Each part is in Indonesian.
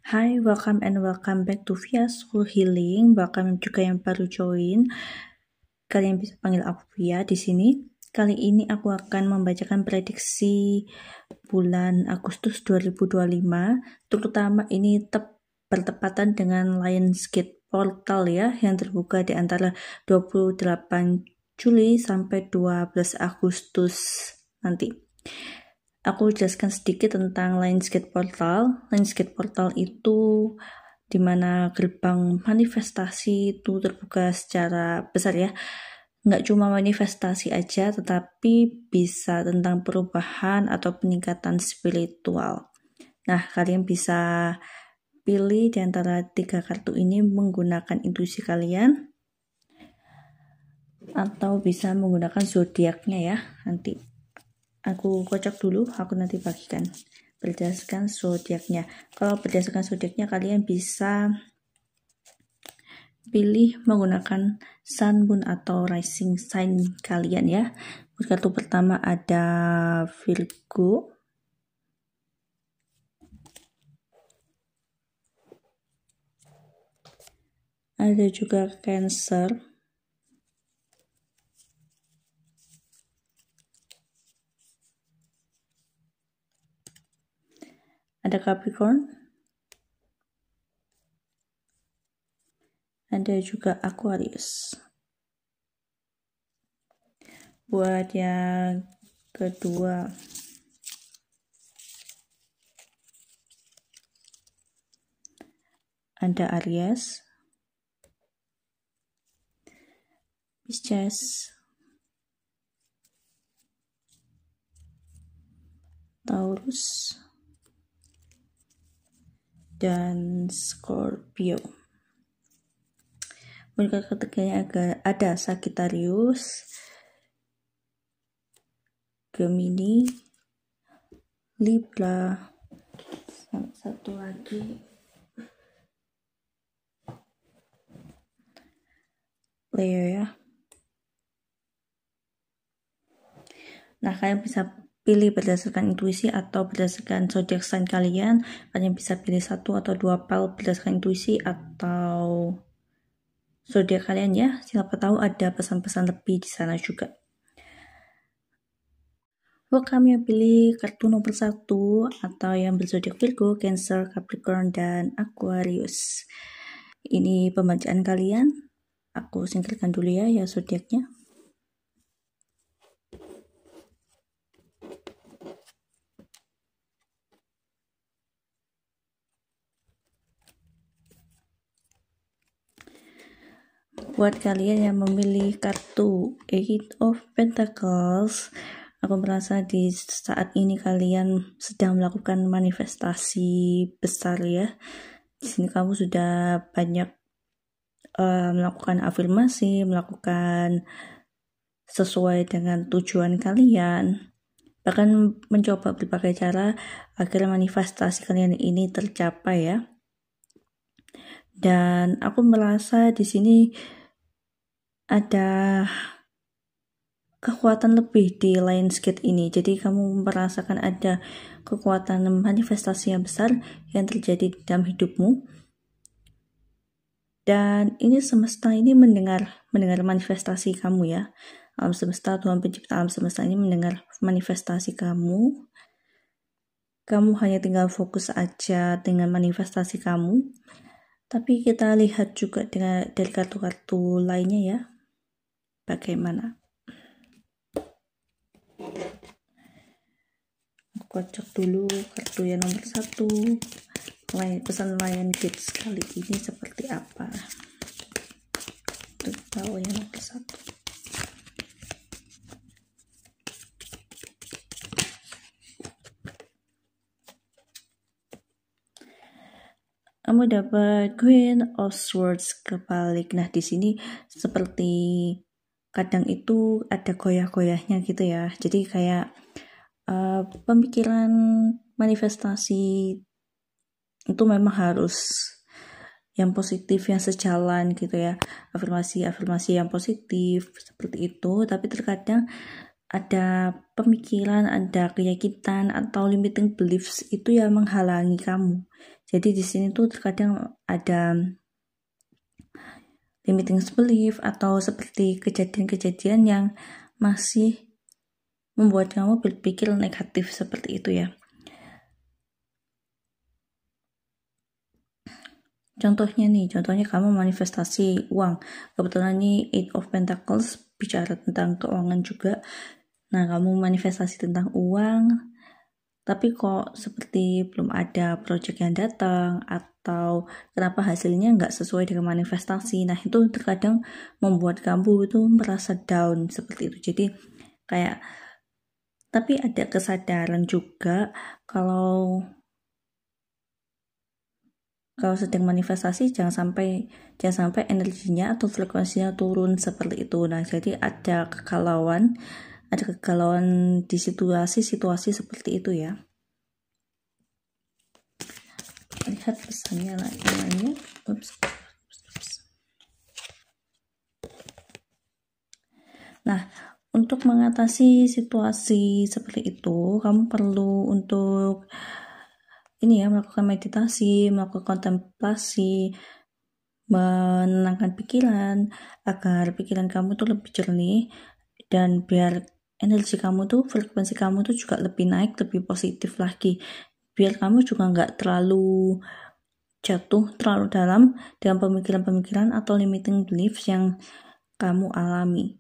Hai, welcome back to Via School Healing. Welcome juga yang baru join. Kalian bisa panggil aku Via di sini. Kali ini aku akan membacakan prediksi bulan Agustus 2025, terutama ini bertepatan dengan Lionsgate Portal ya, yang terbuka di antara 28 Juli sampai 12 Agustus nanti. Aku jelaskan sedikit tentang Lionsgate Portal. Lionsgate Portal itu dimana gerbang manifestasi itu terbuka secara besar ya. Nggak cuma manifestasi aja, tetapi bisa tentang perubahan atau peningkatan spiritual. Nah, kalian bisa pilih di antara 3 kartu ini menggunakan intuisi kalian, atau bisa menggunakan zodiaknya ya. Nanti aku kocok dulu, aku nanti bagikan berdasarkan zodiaknya. Kalau berdasarkan zodiaknya kalian bisa pilih menggunakan sun, moon, atau rising sign kalian ya. Kartu pertama ada Virgo, ada juga Cancer, ada Capricorn, ada juga Aquarius. Buat yang kedua, ada Aries, Pisces, Taurus, dan Scorpio. Mereka ketiganya ada Sagittarius, Gemini, Libra, satu lagi Leo ya. Nah, kalian bisa pilih berdasarkan intuisi atau berdasarkan zodiak sign kalian. Kalian bisa pilih 1 atau 2 pile berdasarkan intuisi atau zodiak kalian ya. Siapa tahu ada pesan-pesan lebih di sana juga. Buat kami yang pilih kartu nomor 1 atau yang berzodiak Virgo, Cancer, Capricorn, dan Aquarius. Ini pembacaan kalian. Aku singkirkan dulu ya zodiaknya. Buat kalian yang memilih kartu Eight of Pentacles, aku merasa di saat ini kalian sedang melakukan manifestasi besar ya. Di sini kamu sudah banyak melakukan afirmasi, melakukan sesuai dengan tujuan kalian, bahkan mencoba berbagai cara agar manifestasi kalian ini tercapai ya. Dan aku merasa di sini ada kekuatan lebih di Lionsgate ini. Jadi kamu merasakan ada kekuatan manifestasi yang besar yang terjadi dalam hidupmu. Dan ini semesta ini mendengar manifestasi kamu ya. Alam semesta, Tuhan pencipta alam semesta ini mendengar manifestasi kamu. Kamu hanya tinggal fokus aja dengan manifestasi kamu. Tapi kita lihat juga dari kartu-kartu lainnya ya, bagaimana. Aku kocok dulu kartu yang nomor 1. Pesan Lionsgate kali ini seperti apa? Untuk tahu yang nomor 1. Kamu dapat Queen of Swords kebalik. Nah, di sini seperti kadang itu ada goyah-goyahnya gitu ya. Jadi kayak pemikiran manifestasi itu memang harus yang positif, yang sejalan gitu ya. Afirmasi yang positif seperti itu. Tapi terkadang ada pemikiran, ada keyakinan atau limiting beliefs itu yang menghalangi kamu. Jadi di sini tuh terkadang ada limiting belief atau seperti kejadian-kejadian yang masih membuat kamu berpikir negatif seperti itu ya. Contohnya kamu manifestasi uang. Kebetulan nih 8 of Pentacles bicara tentang keuangan juga. Nah, kamu manifestasi tentang uang, tapi kok seperti belum ada project yang datang atau kenapa hasilnya nggak sesuai dengan manifestasi. Nah, itu terkadang membuat kamu itu merasa down seperti itu. Jadi kayak, tapi ada kesadaran juga kalau sedang manifestasi jangan sampai energinya atau frekuensinya turun seperti itu. Nah, jadi ada kegalauan di situasi seperti itu ya. Lihat pesannya lainnya. Nah, untuk mengatasi situasi seperti itu, kamu perlu untuk melakukan meditasi, melakukan kontemplasi, menenangkan pikiran agar pikiran kamu tuh lebih jernih dan biar energi kamu tuh, frekuensi kamu tuh juga lebih naik, lebih positif lagi, biar kamu juga nggak terlalu jatuh terlalu dalam dengan pemikiran-pemikiran atau limiting beliefs yang kamu alami.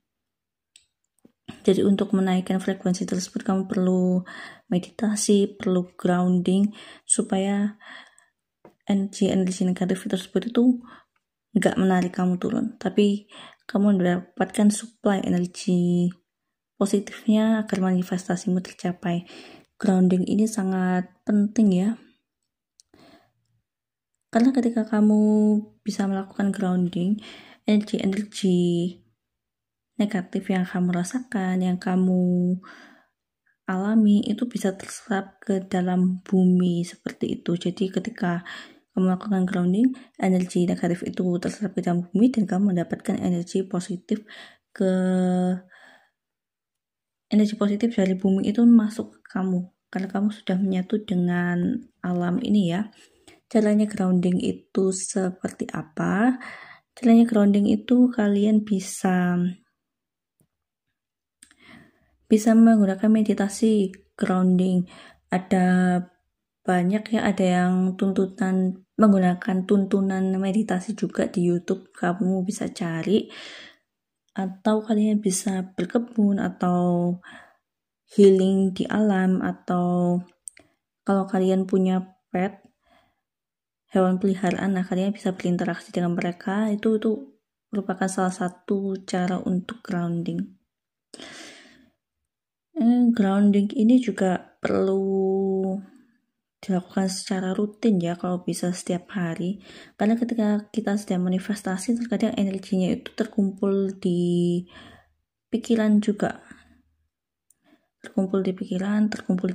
Jadi untuk menaikkan frekuensi tersebut kamu perlu meditasi, perlu grounding supaya energi negatif tersebut itu nggak menarik kamu turun, tapi kamu mendapatkan supply energi positifnya agar manifestasimu tercapai. Grounding ini sangat penting ya, karena ketika kamu bisa melakukan grounding, energi negatif yang kamu rasakan, yang kamu alami itu bisa terserap ke dalam bumi seperti itu. Jadi ketika kamu melakukan grounding, energi negatif itu terserap ke dalam bumi dan kamu mendapatkan energi positif dari bumi itu masuk ke kamu karena kamu sudah menyatu dengan alam ini ya. Caranya grounding itu seperti apa? Caranya grounding itu kalian bisa menggunakan meditasi grounding. Ada banyak ya, ada yang menggunakan tuntunan meditasi juga di YouTube, kamu bisa cari, atau kalian bisa berkebun atau healing di alam, atau kalau kalian punya pet, hewan peliharaan, nah kalian bisa berinteraksi dengan mereka, itu merupakan salah satu cara untuk grounding. Grounding ini juga perlu dilakukan secara rutin ya, kalau bisa setiap hari, karena ketika kita sedang manifestasi terkadang energinya itu terkumpul di pikiran juga, terkumpul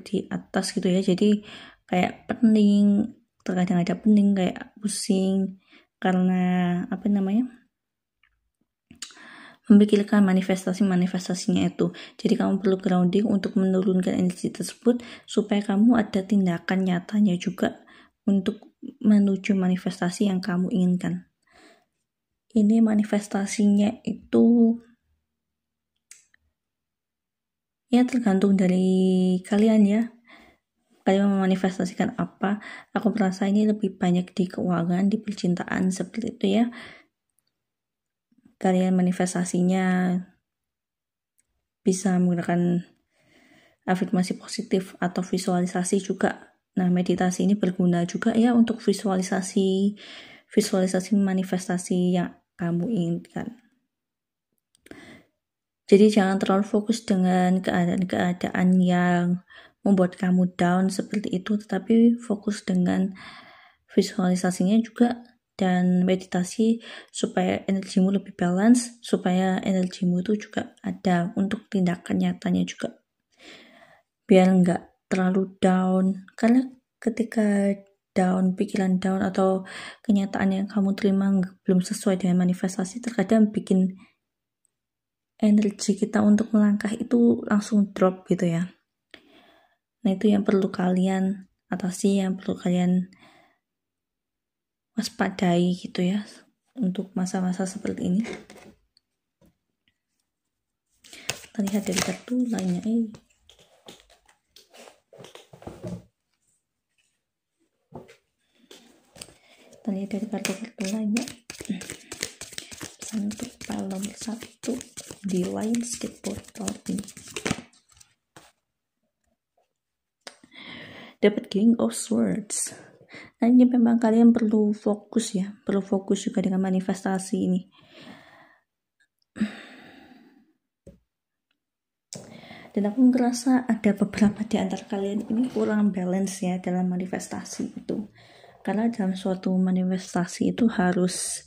di atas gitu ya. Jadi kayak pening, terkadang ada pening, kayak pusing karena memikirkan manifestasinya itu. Jadi kamu perlu grounding untuk menurunkan energi tersebut supaya kamu ada tindakan nyatanya juga untuk menuju manifestasi yang kamu inginkan. Ini manifestasinya itu ya tergantung dari kalian ya. Kalian memanifestasikan apa? Aku merasa ini lebih banyak di keuangan, di percintaan seperti itu ya. Kalian manifestasinya bisa menggunakan afirmasi positif atau visualisasi juga. Nah, meditasi ini berguna juga ya untuk visualisasi manifestasi yang kamu inginkan. Jadi jangan terlalu fokus dengan keadaan yang membuat kamu down seperti itu, tetapi fokus dengan visualisasinya juga dan meditasi supaya energimu lebih balance, supaya energimu itu juga ada untuk tindakan nyatanya juga, biar nggak terlalu down. Karena ketika down, pikiran down atau kenyataan yang kamu terima belum sesuai dengan manifestasi, terkadang bikin energi kita untuk melangkah itu langsung drop gitu ya. Nah, itu yang perlu kalian atasi, yang perlu kalian waspadai gitu ya untuk masa-masa seperti ini. Kita lihat dari kartu lainnya. Kita lihat dari kartu-kartu lainnya. Pesan untuk pile nomor 1 di Lionsgate portal ini. Dapat King of Swords. Nah, ini memang kalian perlu fokus ya, perlu fokus juga dengan manifestasi ini. Dan aku ngerasa ada beberapa di antara kalian ini kurang balance ya dalam manifestasi itu. Karena dalam suatu manifestasi itu harus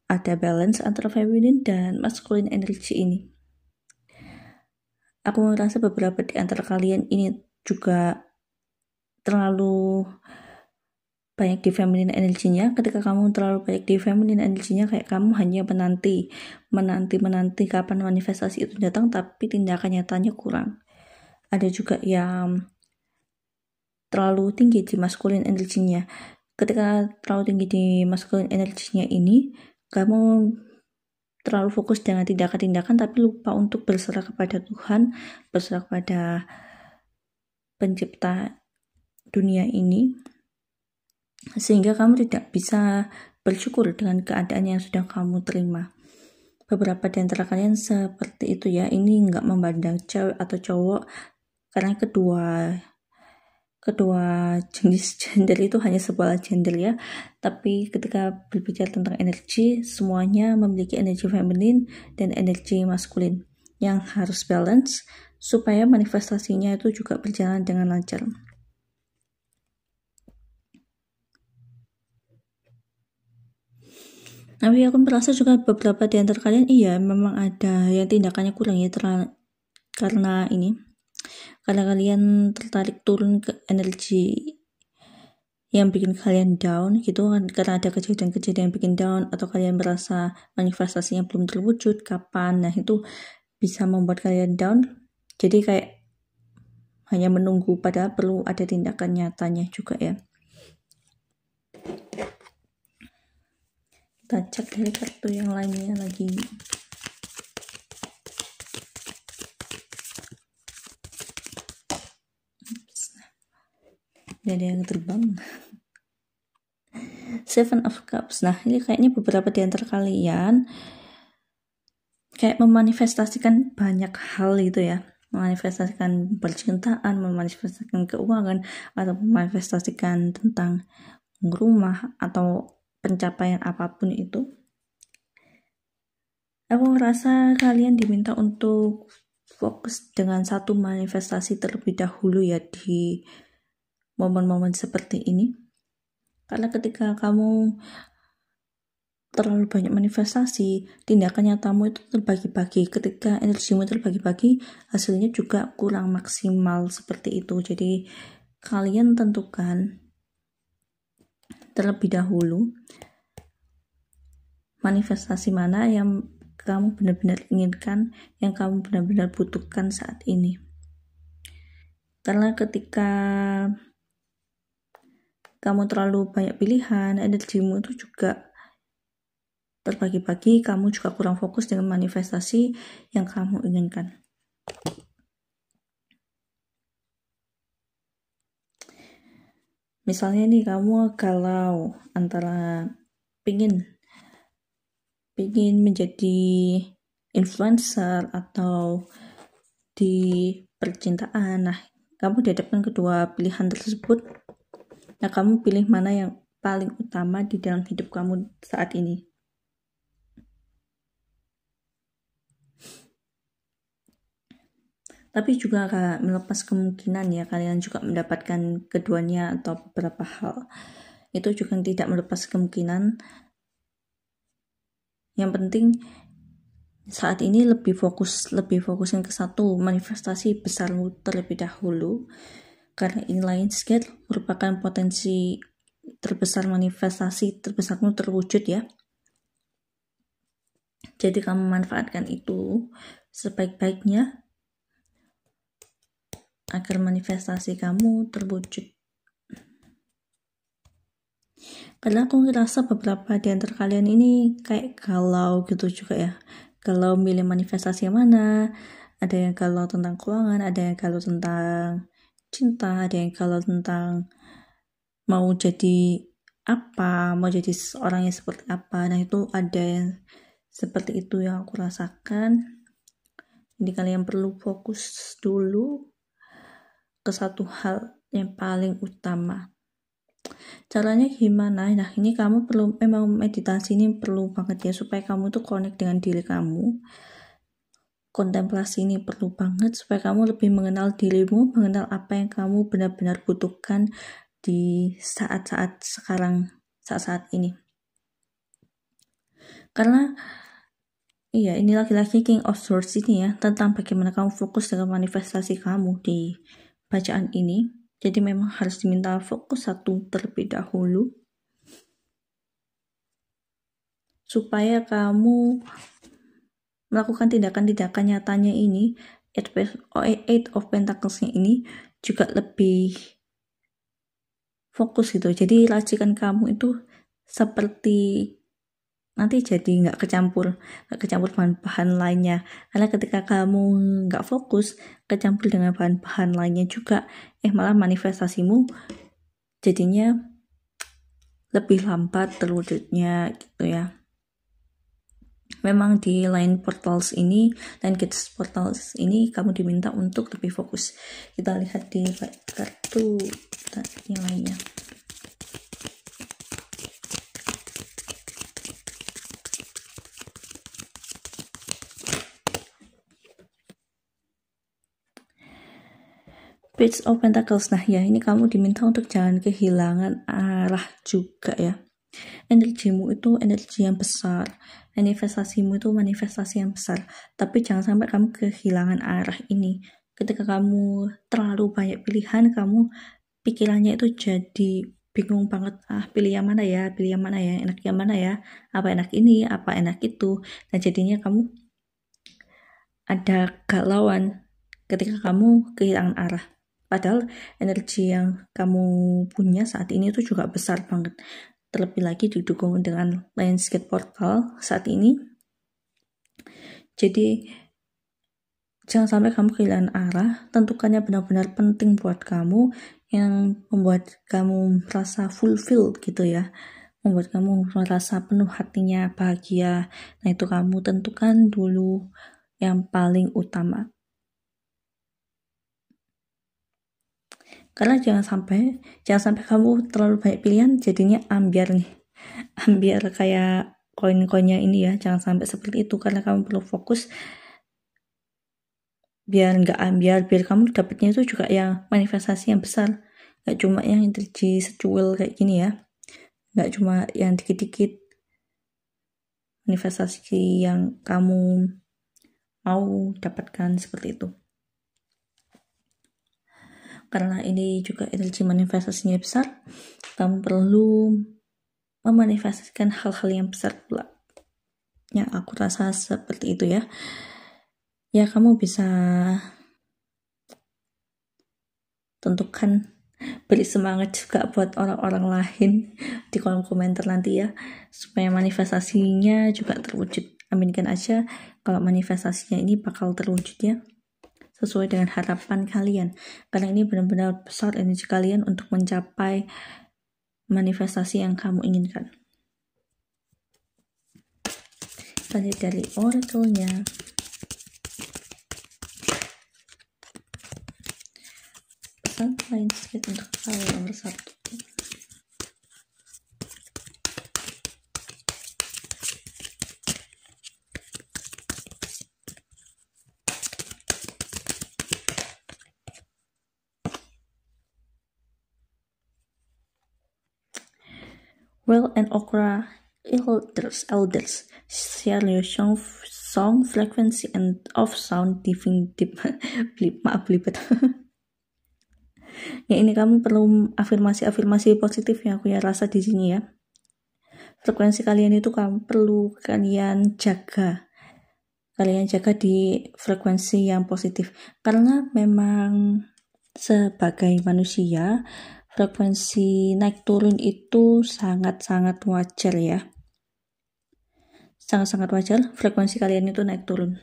ada balance antara feminine dan masculine energy ini. Aku ngerasa beberapa di antara kalian ini juga terlalu banyak di feminine energinya. Ketika kamu terlalu banyak di feminine energinya, kayak kamu hanya menanti kapan manifestasi itu datang, tapi tindakan nyatanya kurang. Ada juga yang terlalu tinggi di masculine energinya. Ketika terlalu tinggi di masculine energinya ini, kamu terlalu fokus dengan tindakan-tindakan tapi lupa untuk berserah kepada Tuhan, berserah kepada pencipta dunia ini, sehingga kamu tidak bisa bersyukur dengan keadaan yang sudah kamu terima. Beberapa di antara kalian seperti itu ya. Ini nggak memandang cewek atau cowok, karena kedua jenis gender itu hanya sebuah gender ya. Tapi ketika berbicara tentang energi, semuanya memiliki energi feminin dan energi maskulin yang harus balance supaya manifestasinya itu juga berjalan dengan lancar. Tapi aku merasa juga beberapa di antara kalian memang ada yang tindakannya kurang ya, karena kalian tertarik turun ke energi yang bikin kalian down gitu kan, karena ada kejadian-kejadian yang bikin down, atau kalian merasa manifestasinya belum terwujud kapan. Nah, itu bisa membuat kalian down, jadi kayak hanya menunggu, padahal perlu ada tindakan nyatanya juga ya. Kita cek dari kartu yang lainnya lagi. Ada yang terbang. Seven of Cups. Nah, ini kayaknya beberapa di antara kalian kayak memanifestasikan banyak hal gitu ya. Memanifestasikan percintaan, memanifestasikan keuangan, atau memanifestasikan tentang rumah atau pencapaian apapun itu. Aku ngerasa kalian diminta untuk fokus dengan satu manifestasi terlebih dahulu ya di momen-momen seperti ini. Karena ketika kamu terlalu banyak manifestasi, tindakan nyatamu itu terbagi-bagi. Ketika energimu terbagi-bagi, hasilnya juga kurang maksimal seperti itu. Jadi kalian tentukan terlebih dahulu manifestasi mana yang kamu benar-benar inginkan, yang kamu benar-benar butuhkan saat ini. Karena ketika kamu terlalu banyak pilihan, energimu itu juga terbagi-bagi, kamu juga kurang fokus dengan manifestasi yang kamu inginkan. Misalnya nih, kamu galau antara pingin menjadi influencer atau di percintaan. Nah, kamu dihadapkan kedua pilihan tersebut. Nah, kamu pilih mana yang paling utama di dalam hidup kamu saat ini? Tapi juga gak melepas kemungkinan ya kalian juga mendapatkan keduanya atau beberapa hal. Itu juga tidak melepas kemungkinan. Yang penting saat ini lebih fokusin ke satu manifestasi besarmu terlebih dahulu. Karena ini Lionsgate merupakan potensi terbesar, manifestasi terbesarmu terwujud ya. Jadi kamu manfaatkan itu sebaik-baiknya agar manifestasi kamu terwujud. Karena aku ngerasa beberapa di antara kalian ini kayak galau gitu juga ya. Galau milih manifestasi yang mana. Ada yang galau tentang keuangan, ada yang galau tentang cinta, ada yang galau tentang mau jadi apa, mau jadi seorang yang seperti apa. Nah itu ada yang seperti itu yang aku rasakan. Jadi kalian perlu fokus dulu ke satu hal yang paling utama. Caranya gimana? Nah ini kamu perlu, memang meditasi ini perlu banget ya, supaya kamu tuh connect dengan diri kamu. Kontemplasi ini perlu banget supaya kamu lebih mengenal dirimu, mengenal apa yang kamu benar-benar butuhkan di saat-saat sekarang, saat-saat ini. Karena iya, ini lagi-lagi King of Swords ini ya, tentang bagaimana kamu fokus dengan manifestasi kamu di bacaan ini. Jadi memang harus diminta fokus satu terlebih dahulu, supaya kamu melakukan tindakan-tindakan nyatanya ini, Eight of Pentacles-nya ini juga lebih fokus gitu. Jadi racikan kamu itu seperti nanti jadi nggak kecampur bahan-bahan lainnya. Karena ketika kamu nggak fokus, kecampur dengan bahan-bahan lainnya juga, malah manifestasimu jadinya lebih lambat terwujudnya gitu ya. Memang di line gates portals ini kamu diminta untuk lebih fokus. Kita lihat di kartu yang lainnya. Page of Pentacles. Nah ya, ini kamu diminta untuk jangan kehilangan arah juga ya. Energimu itu energi yang besar, manifestasimu itu manifestasi yang besar, tapi jangan sampai kamu kehilangan arah ini. Ketika kamu terlalu banyak pilihan, kamu pikirannya itu jadi bingung banget, pilih yang mana ya, enak yang mana ya, apa enak ini, apa enak itu. Nah jadinya kamu ada galauan ketika kamu kehilangan arah. Padahal energi yang kamu punya saat ini itu juga besar banget. Terlebih lagi didukung dengan Lionsgate Portal saat ini. Jadi jangan sampai kamu kehilangan arah. Tentukannya benar-benar penting buat kamu, yang membuat kamu merasa fulfill gitu ya, membuat kamu merasa penuh hatinya, bahagia. Nah itu kamu tentukan dulu yang paling utama. Karena jangan sampai kamu terlalu banyak pilihan, jadinya ambiar kayak koin-koinnya ini ya. Jangan sampai seperti itu, karena kamu perlu fokus biar nggak ambiar, biar kamu dapatnya itu juga yang manifestasi yang besar, nggak cuma yang energi secuil kayak gini ya, nggak cuma yang dikit-dikit manifestasi yang kamu mau dapatkan seperti itu. Karena ini juga energi manifestasinya besar, kamu perlu memanifestasikan hal-hal yang besar pula. Ya, aku rasa seperti itu ya. Ya, kamu bisa tentukan, beri semangat juga buat orang-orang lain di kolom komentar nanti ya, supaya manifestasinya juga terwujud. Aminkan aja kalau manifestasinya ini bakal terwujud ya, sesuai dengan harapan kalian. Karena ini benar-benar besar energi kalian untuk mencapai manifestasi yang kamu inginkan. Kita lihat dari oracle-nya. Pesan Lionsgate untuk kalian nomor 1. Well and Okra elders share your song frequency and of sound diving deep. Maaf belibet. Ya ini kamu perlu afirmasi positif yang aku ya rasa di sini ya. Frekuensi kalian itu kamu perlu kalian jaga. kalian jaga di frekuensi yang positif, karena memang sebagai manusia frekuensi naik turun itu sangat-sangat wajar ya, sangat-sangat wajar frekuensi kalian itu naik turun.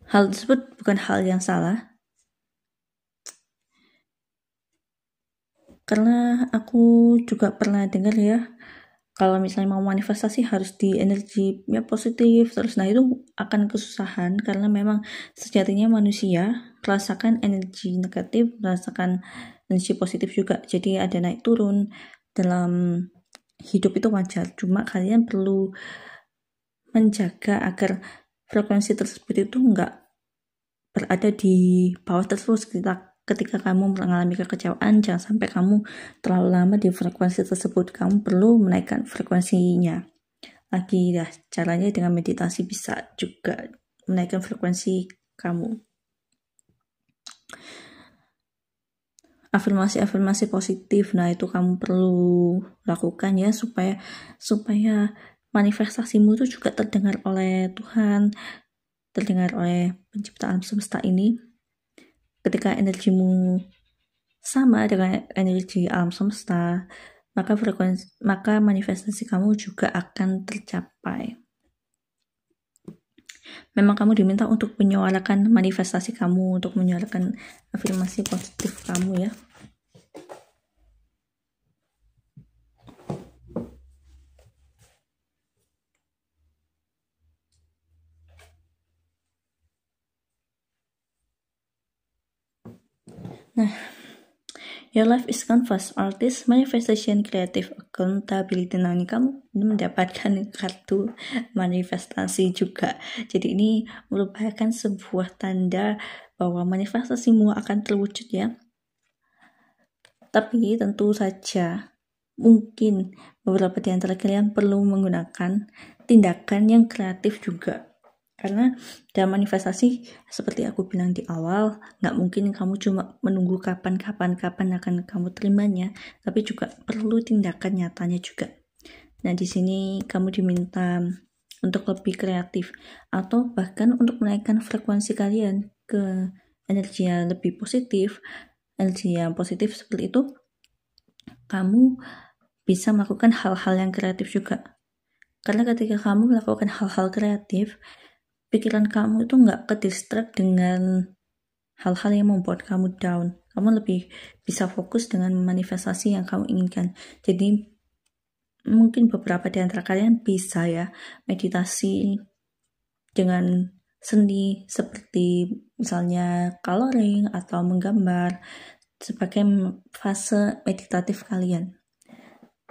Hal tersebut bukan hal yang salah, karena aku juga pernah dengar ya, kalau misalnya mau manifestasi harus di energinya positif terus. Nah, itu akan kesusahan karena memang sejatinya manusia merasakan energi negatif, merasakan energi positif juga. Jadi ada naik turun dalam hidup, itu wajar. Cuma kalian perlu menjaga agar frekuensi tersebut itu enggak berada di bawah terus. Ketika kamu mengalami kekecewaan, jangan sampai kamu terlalu lama di frekuensi tersebut. Kamu perlu menaikkan frekuensinya lagi ya. Caranya dengan meditasi bisa juga menaikkan frekuensi kamu. Afirmasi positif, nah itu kamu perlu lakukan ya, supaya manifestasimu itu juga terdengar oleh Tuhan, terdengar oleh pencipta alam semesta ini. Ketika energimu sama dengan energi alam semesta, maka manifestasi kamu juga akan tercapai. Memang kamu diminta untuk menyuarakan manifestasi kamu, untuk menyuarakan afirmasi positif kamu ya. Nah, your life is canvas, artist, manifestation, creative, accountability. Nah, ini kamu mendapatkan kartu manifestasi juga. Jadi ini merupakan sebuah tanda bahwa manifestasimu akan terwujud ya. Tapi tentu saja mungkin beberapa di antara kalian perlu menggunakan tindakan yang kreatif juga. Karena dalam manifestasi, seperti aku bilang di awal, nggak mungkin kamu cuma menunggu kapan akan kamu terimanya, tapi juga perlu tindakan nyatanya juga. Nah, di sini kamu diminta untuk lebih kreatif, atau bahkan untuk menaikkan frekuensi kalian ke energi yang lebih positif. Energi yang positif seperti itu, kamu bisa melakukan hal-hal yang kreatif juga. Karena ketika kamu melakukan hal-hal kreatif, pikiran kamu itu nggak ke-distract dengan hal-hal yang membuat kamu down. Kamu lebih bisa fokus dengan manifestasi yang kamu inginkan. Jadi mungkin beberapa di antara kalian bisa ya meditasi dengan seni, seperti misalnya coloring atau menggambar sebagai fase meditatif kalian,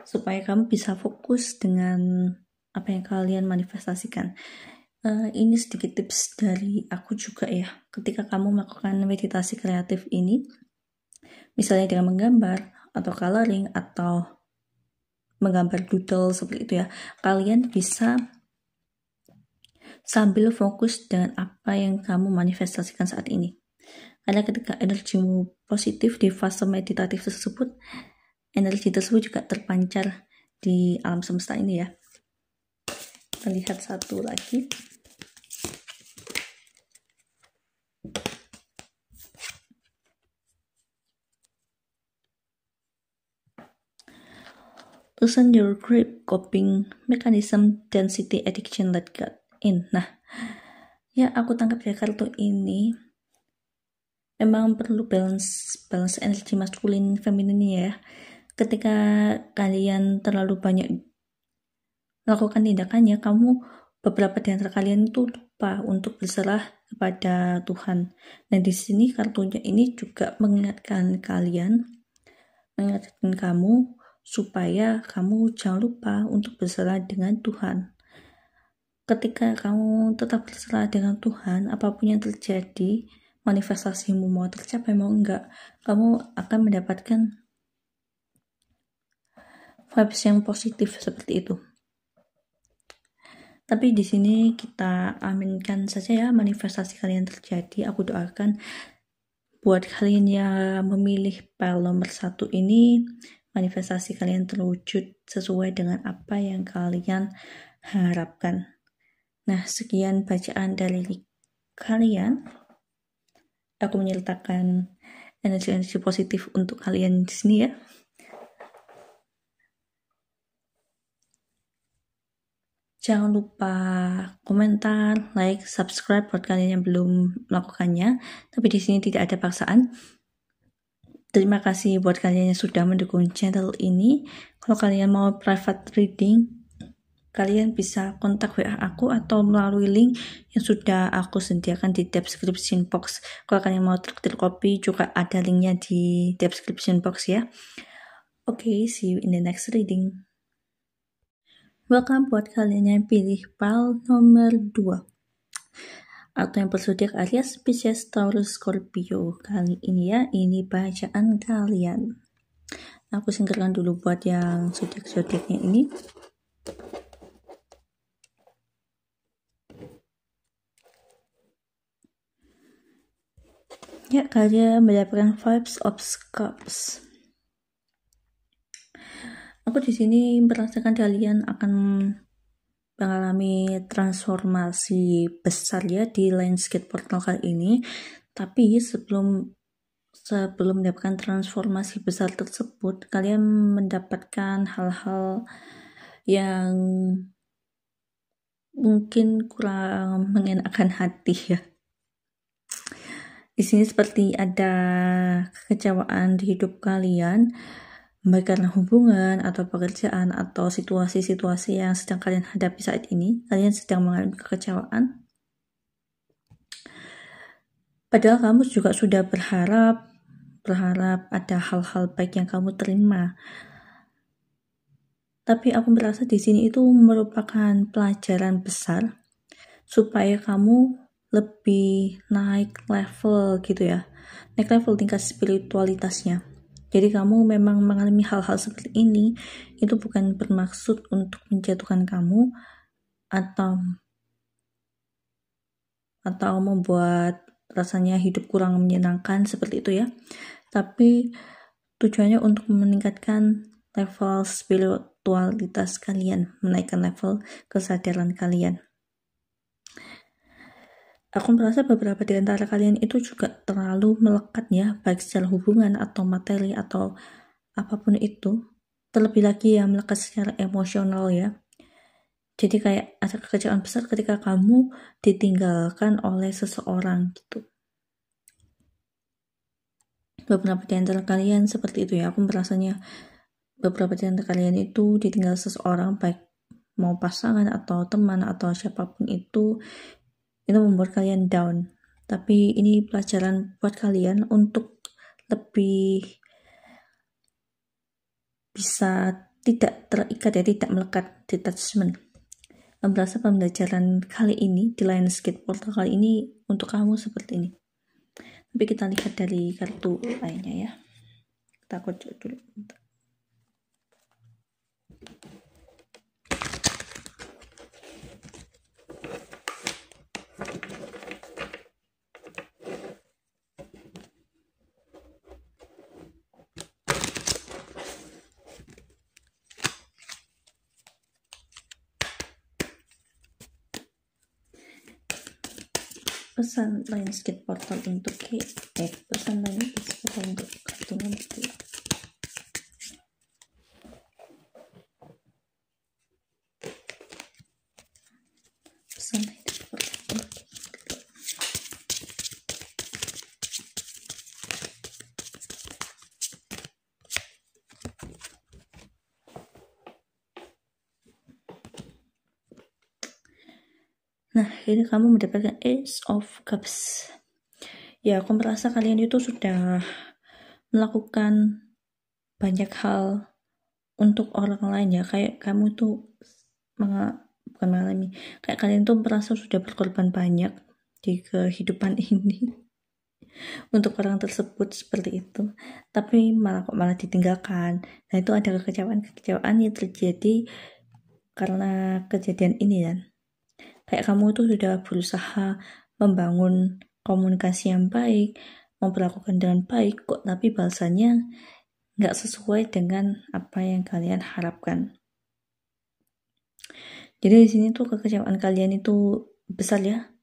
supaya kamu bisa fokus dengan apa yang kalian manifestasikan. Ini sedikit tips dari aku juga ya. Ketika kamu melakukan meditasi kreatif ini, misalnya dengan menggambar atau coloring atau menggambar doodle seperti itu ya, kalian bisa sambil fokus dengan apa yang kamu manifestasikan saat ini. Karena ketika energimu positif di fase meditatif tersebut, energi tersebut juga terpancar di alam semesta ini ya. Kita lihat satu lagi. Loosen your grip, coping mechanism, density, addiction, let God in. Nah, ya aku tangkap ya, kartu ini memang perlu balance energi maskulin feminin ya. Ketika kalian terlalu banyak melakukan tindakannya, beberapa di antara kalian itu lupa untuk berserah kepada Tuhan. Dan di sini kartunya ini juga mengingatkan kamu supaya kamu jangan lupa untuk berserah dengan Tuhan. Ketika kamu tetap berserah dengan Tuhan, apapun yang terjadi, manifestasimu mau tercapai mau enggak, kamu akan mendapatkan vibes yang positif seperti itu. Tapi di sini kita aminkan saja ya manifestasi kalian terjadi. Aku doakan buat kalian yang memilih pile nomor 1 ini, manifestasi kalian terwujud sesuai dengan apa yang kalian harapkan. Nah, sekian bacaan dari kalian. Aku menyertakan energi-energi positif untuk kalian di sini ya. Jangan lupa komentar, like, subscribe buat kalian yang belum melakukannya. Tapi di sini tidak ada paksaan. Terima kasih buat kalian yang sudah mendukung channel ini. Kalau kalian mau private reading, kalian bisa kontak WA aku atau melalui link yang sudah aku sediakan di description box. Kalau kalian mau traktir kopi juga ada linknya di description box ya. Okay, see you in the next reading. Welcome buat kalian yang pilih pile nomor 2 atau yang berzodiak Aries, Pisces, Taurus, Scorpio. Kali ini ya, ini bacaan kalian. Aku singkirkan dulu buat yang zodiak-zodiaknya ini. Ya, kalian mendapatkan vibes of cups. Aku di sini merasakan kalian akan mengalami transformasi besar ya di landscape portal kali ini. Tapi sebelum mendapatkan transformasi besar tersebut, kalian mendapatkan hal-hal yang mungkin kurang mengenakan hati ya. Di sini seperti ada kekecewaan di hidup kalian, baik karena hubungan atau pekerjaan atau situasi-situasi yang sedang kalian hadapi saat ini. Kalian sedang mengalami kekecewaan. Padahal kamu juga sudah berharap ada hal-hal baik yang kamu terima. Tapi aku merasa di sini itu merupakan pelajaran besar supaya kamu lebih naik level gitu ya. Naik level tingkat spiritualitasnya. Jadi kamu memang mengalami hal-hal seperti ini, itu bukan bermaksud untuk menjatuhkan kamu atau membuat rasanya hidup kurang menyenangkan seperti itu ya. Tapi tujuannya untuk meningkatkan level spiritualitas kalian, menaikkan level kesadaran kalian. Aku merasa beberapa di antara kalian itu juga terlalu melekat ya, baik secara hubungan atau materi atau apapun itu. Terlebih lagi ya melekat secara emosional ya. Jadi kayak ada kekecewaan besar ketika kamu ditinggalkan oleh seseorang gitu. Beberapa di antara kalian seperti itu ya. Aku merasanya beberapa di antara kalian itu ditinggal seseorang, baik mau pasangan atau teman atau siapapun itu membuat kalian down. Tapi ini pelajaran buat kalian untuk lebih bisa tidak terikat ya, tidak melekat, detachment. Merasa pembelajaran kali ini di landscape portal kali ini untuk kamu seperti ini. Tapi kita lihat dari kartu lainnya ya. Kita kocok dulu. Pesan landscape portal untuk pesan landscape portal untuk kartu nomor 2. Pesan landscape portal. Nah, ini kamu mendapatkan Ace of Cups. Ya, aku merasa kalian itu sudah melakukan banyak hal untuk orang lain ya. Kayak kamu tuh bukan mengalami, kayak kalian tuh merasa sudah berkorban banyak di kehidupan ini untuk orang tersebut seperti itu. Tapi malah ditinggalkan. Nah, itu ada kekecewaan yang terjadi karena kejadian ini kan. Kayak kamu tuh sudah berusaha membangun komunikasi yang baik, memperlakukan dengan baik kok, tapi balasannya nggak sesuai dengan apa yang kalian harapkan. Jadi di sini tuh kekecewaan kalian itu besar ya,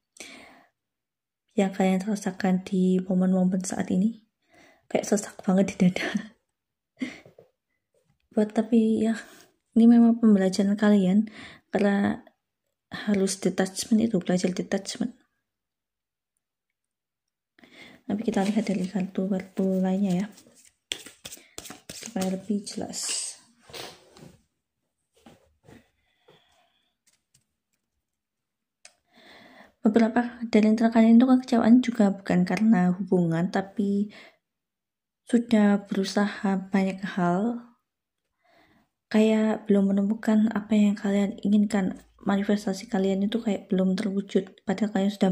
yang kalian rasakan di momen-momen saat ini, kayak sesak banget di dada. Tapi ya, ini memang pembelajaran kalian, karena harus detachment itu, belajar detachment. Tapi kita lihat dari kartu-kartu lainnya ya, supaya lebih jelas. Beberapa dari antara kalian itu kekecewaan juga bukan karena hubungan, tapi sudah berusaha banyak hal, kayak belum menemukan apa yang kalian inginkan. Manifestasi kalian itu kayak belum terwujud, padahal kalian sudah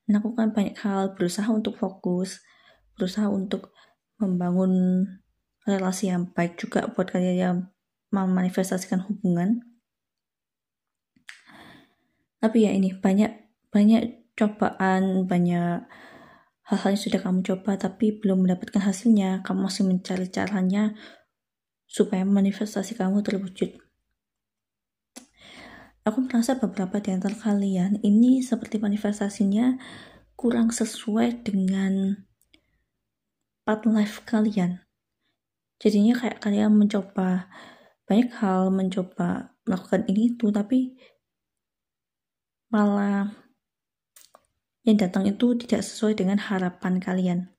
melakukan banyak hal, berusaha untuk fokus, berusaha untuk membangun relasi yang baik juga buat kalian yang memanifestasikan hubungan. Tapi ya ini banyak cobaan, banyak hal-hal yang sudah kamu coba tapi belum mendapatkan hasilnya. Kamu masih mencari caranya supaya manifestasi kamu terwujud. Aku merasa beberapa di antara kalian ini seperti manifestasinya kurang sesuai dengan path life kalian. Jadinya kayak kalian mencoba banyak hal, mencoba melakukan ini itu, tapi malah yang datang itu tidak sesuai dengan harapan kalian.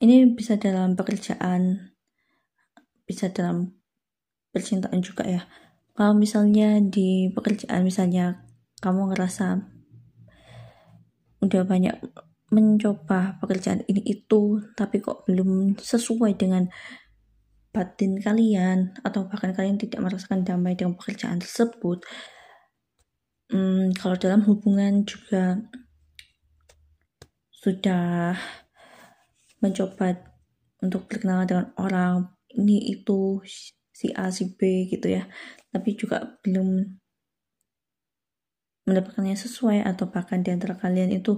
Ini bisa dalam pekerjaan, bisa dalam percintaan juga ya. Kalau misalnya di pekerjaan, misalnya kamu ngerasa udah banyak mencoba pekerjaan ini itu, tapi kok belum sesuai dengan batin kalian, atau bahkan kalian tidak merasakan damai dengan pekerjaan tersebut. Kalau dalam hubungan juga sudah mencoba untuk berkenalan dengan orang ini itu, si A si B gitu ya, tapi juga belum mendapatkannya sesuai, atau bahkan di antara kalian itu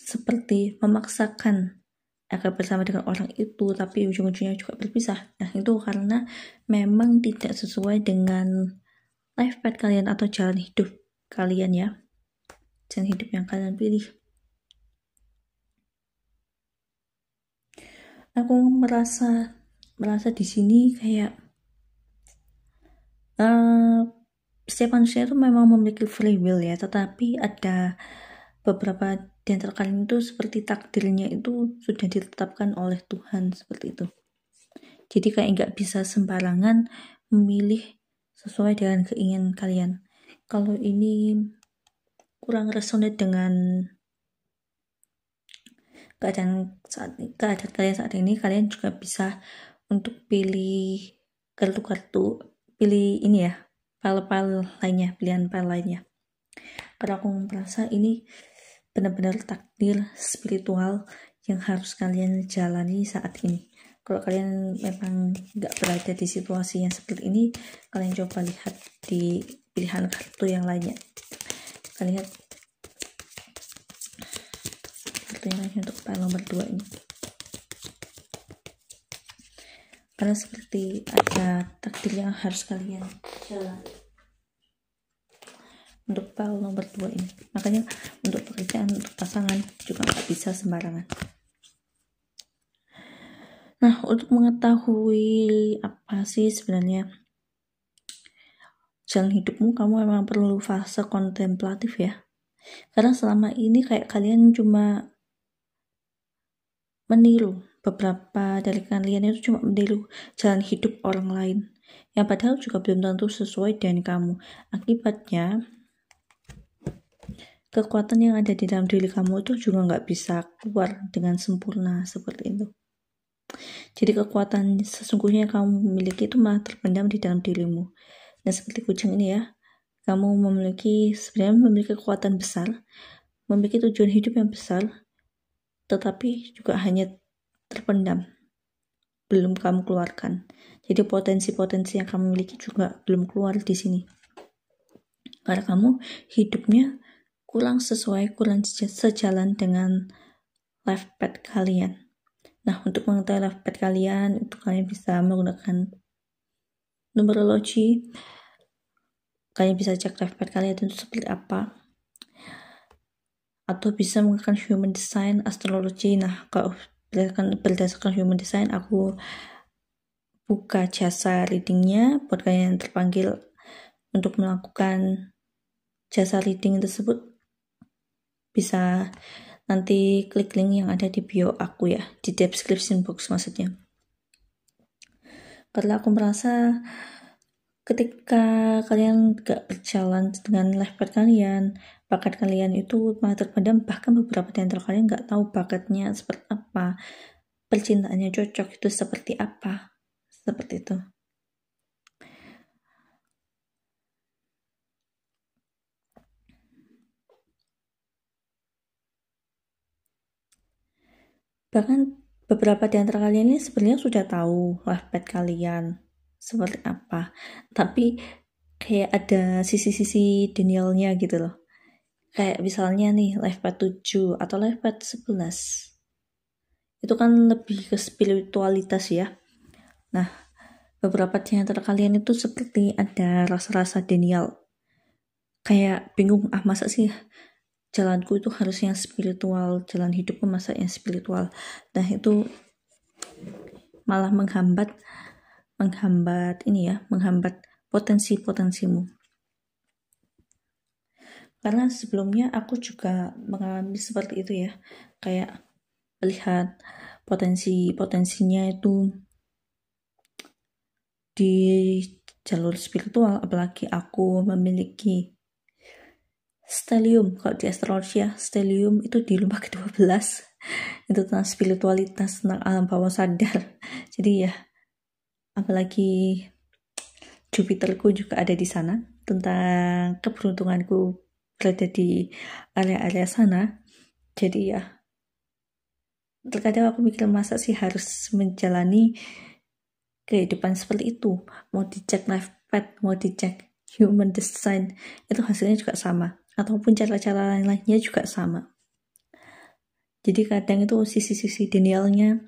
seperti memaksakan agar bersama dengan orang itu tapi ujung-ujungnya juga berpisah. Nah, itu karena memang tidak sesuai dengan life path kalian atau jalan hidup kalian ya, jalan hidup yang kalian pilih. Aku merasa di sini kayak setiap manusia itu memang memiliki free will ya, tetapi ada beberapa di antara kalian itu seperti takdirnya itu sudah ditetapkan oleh Tuhan seperti itu. Jadi kayak nggak bisa sembarangan memilih sesuai dengan keinginan kalian. Kalau ini kurang resonate dengan keadaan kalian saat ini, kalian juga bisa untuk pilih kartu-kartu, pilih ini ya, pilihan file lainnya. Karena aku merasa ini benar-benar takdir spiritual yang harus kalian jalani saat ini. Kalau kalian memang nggak berada di situasi yang seperti ini, kalian coba lihat di pilihan kartu yang lainnya. Kalian lihat kartu yang lainnya untuk file nomor 2 ini. Karena seperti ada takdir yang harus kalian jalani untuk file nomor 2 ini. Makanya untuk pekerjaan, untuk pasangan juga nggak bisa sembarangan. Nah, untuk mengetahui apa sih sebenarnya jalan hidupmu, kamu memang perlu fase kontemplatif ya. Karena selama ini kayak kalian cuma meniru, beberapa dari kalian itu cuma meniru jalan hidup orang lain, yang padahal juga belum tentu sesuai dengan kamu. Akibatnya kekuatan yang ada di dalam diri kamu itu juga nggak bisa keluar dengan sempurna seperti itu. Jadi kekuatan sesungguhnya yang kamu miliki itu malah terpendam di dalam dirimu. Dan seperti kucing ini ya, kamu sebenarnya memiliki kekuatan besar, memiliki tujuan hidup yang besar, tetapi juga hanya terpendam, belum kamu keluarkan. Jadi potensi-potensi yang kamu miliki juga belum keluar di sini. Karena kamu hidupnya kurang sesuai, kurang sejalan dengan life path kalian. Nah, untuk mengetahui life path kalian, itu kalian bisa menggunakan numerologi kalian bisa cek life path kalian itu seperti apa, atau bisa menggunakan human design astrology. Nah, kalau berdasarkan human design, aku buka jasa readingnya buat kalian yang terpanggil untuk melakukan jasa reading tersebut. Bisa nanti klik link yang ada di bio aku ya, di description box maksudnya. Karena aku merasa ketika kalian gak berjalan dengan life path kalian, bakat kalian itu malah terpendam. Bahkan beberapa di antara kalian gak tahu bakatnya seperti apa, percintaannya cocok itu seperti apa, seperti itu. Bahkan beberapa di antara kalian ini sebenarnya sudah tahu life path kalian seperti apa, tapi kayak ada sisi-sisi denialnya gitu loh. Kayak misalnya nih life path 7 atau life path 11. Itu kan lebih ke spiritualitas ya. Nah, beberapa di antara kalian itu seperti ada rasa-rasa denial. Kayak bingung, masa sih jalanku itu harus yang spiritual, jalan hidupku masa yang spiritual. Nah, itu malah menghambat potensi-potensimu. Karena sebelumnya aku juga mengalami seperti itu ya, kayak melihat potensinya itu di jalur spiritual, apalagi aku memiliki stellium. Kalau di astrologi ya, stellium itu di rumah ke-12 itu tentang spiritualitas, tentang alam bawah sadar. Jadi ya, apalagi Jupiterku juga ada di sana, tentang keberuntunganku berada di area-area sana. Jadi ya, terkadang aku mikir masa sih harus menjalani kehidupan seperti itu. Mau dicek life path, mau dicek human design, itu hasilnya juga sama, ataupun cara-cara lain-lainnya juga sama. Jadi kadang itu sisi-sisi denialnya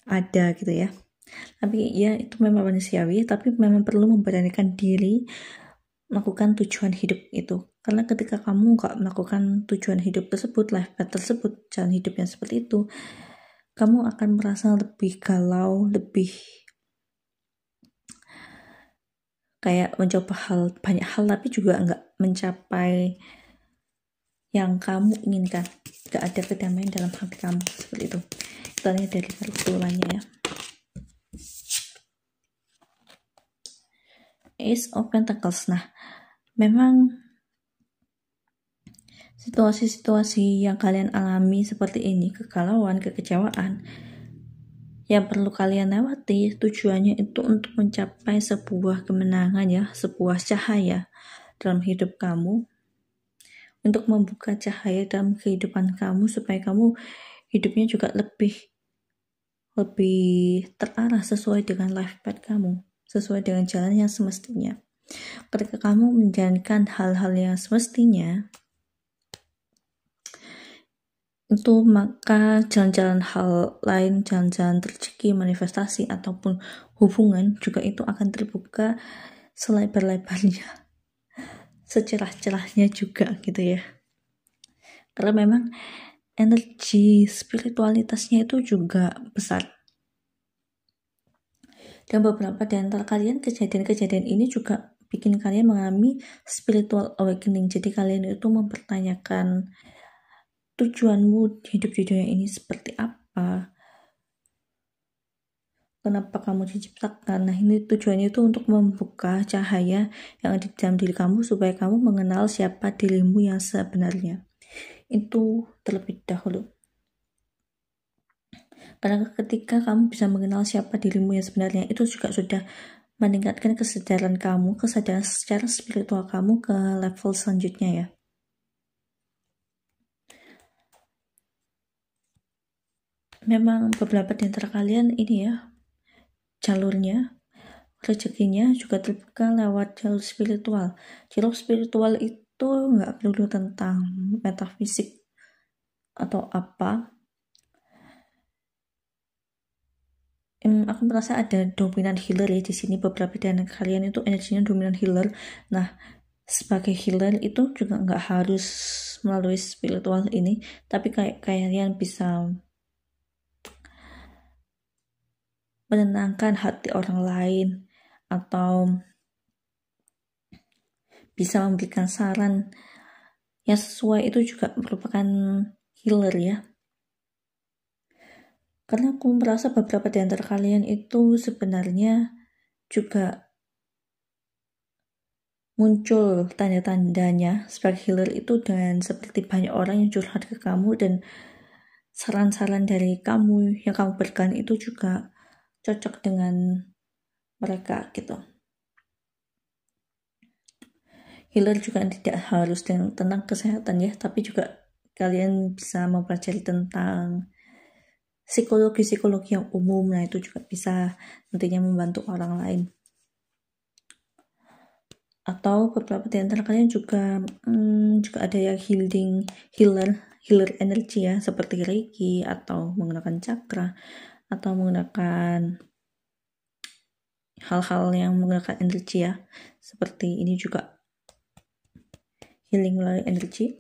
ada gitu ya. Tapi ya itu memang manusiawi, tapi memang perlu memberanikan diri melakukan tujuan hidup itu. Karena ketika kamu gak melakukan tujuan hidup tersebut, life path tersebut, jalan hidup yang seperti itu, kamu akan merasa lebih galau, lebih kayak mencoba banyak hal tapi juga nggak mencapai yang kamu inginkan. Gak ada kedamaian dalam hati kamu, seperti itu. Kita lihat dari kesimpulannya ya. Ace of Pentacles. Nah, memang situasi-situasi yang kalian alami seperti ini, kegalauan, kekecewaan, yang perlu kalian lewati tujuannya itu untuk mencapai sebuah kemenangan ya, sebuah cahaya dalam hidup kamu, untuk membuka cahaya dalam kehidupan kamu supaya kamu hidupnya juga lebih terarah sesuai dengan life path kamu, sesuai dengan jalan yang semestinya. Ketika kamu menjalankan hal-hal yang semestinya itu, maka jalan-jalan hal lain, jalan-jalan rezeki, manifestasi, ataupun hubungan juga itu akan terbuka selebar-lebarnya, secerah-cerahnya juga gitu ya. Karena memang energi spiritualitasnya itu juga besar. Dan beberapa di antara kalian, kejadian-kejadian ini juga bikin kalian mengalami spiritual awakening. Jadi kalian itu mempertanyakan tujuanmu hidup di dunia ini seperti apa, kenapa kamu diciptakan. Nah, ini tujuannya itu untuk membuka cahaya yang ada di dalam diri kamu supaya kamu mengenal siapa dirimu yang sebenarnya. Itu terlebih dahulu. Karena ketika kamu bisa mengenal siapa dirimu yang sebenarnya, itu juga sudah meningkatkan kesadaran kamu, kesadaran secara spiritual kamu ke level selanjutnya ya. Memang beberapa di antara kalian ini ya, jalurnya, rezekinya juga terbuka lewat jalur spiritual. Jalur spiritual itu nggak perlu tentang metafisik atau apa. Aku merasa ada dominan healer ya di sini. Beberapa di antara kalian itu energinya dominan healer. Nah, sebagai healer itu juga nggak harus melalui spiritual ini, tapi kayak kalian bisa menenangkan hati orang lain atau bisa memberikan saran yang sesuai, itu juga merupakan healer ya. Karena aku merasa beberapa di antara kalian itu sebenarnya juga muncul tanda-tandanya sebagai healer itu, dan seperti banyak orang yang curhat ke kamu dan saran-saran dari kamu yang kamu berikan itu juga cocok dengan mereka gitu. Healer juga tidak harus tentang kesehatan ya, tapi juga kalian bisa mempelajari tentang psikologi yang umum. Nah itu juga bisa nantinya membantu orang lain. Atau beberapa di antara kalian juga ada yang healer energi ya, seperti Reiki atau menggunakan cakra atau menggunakan hal-hal yang menggunakan energi ya, seperti ini juga healing melalui energi.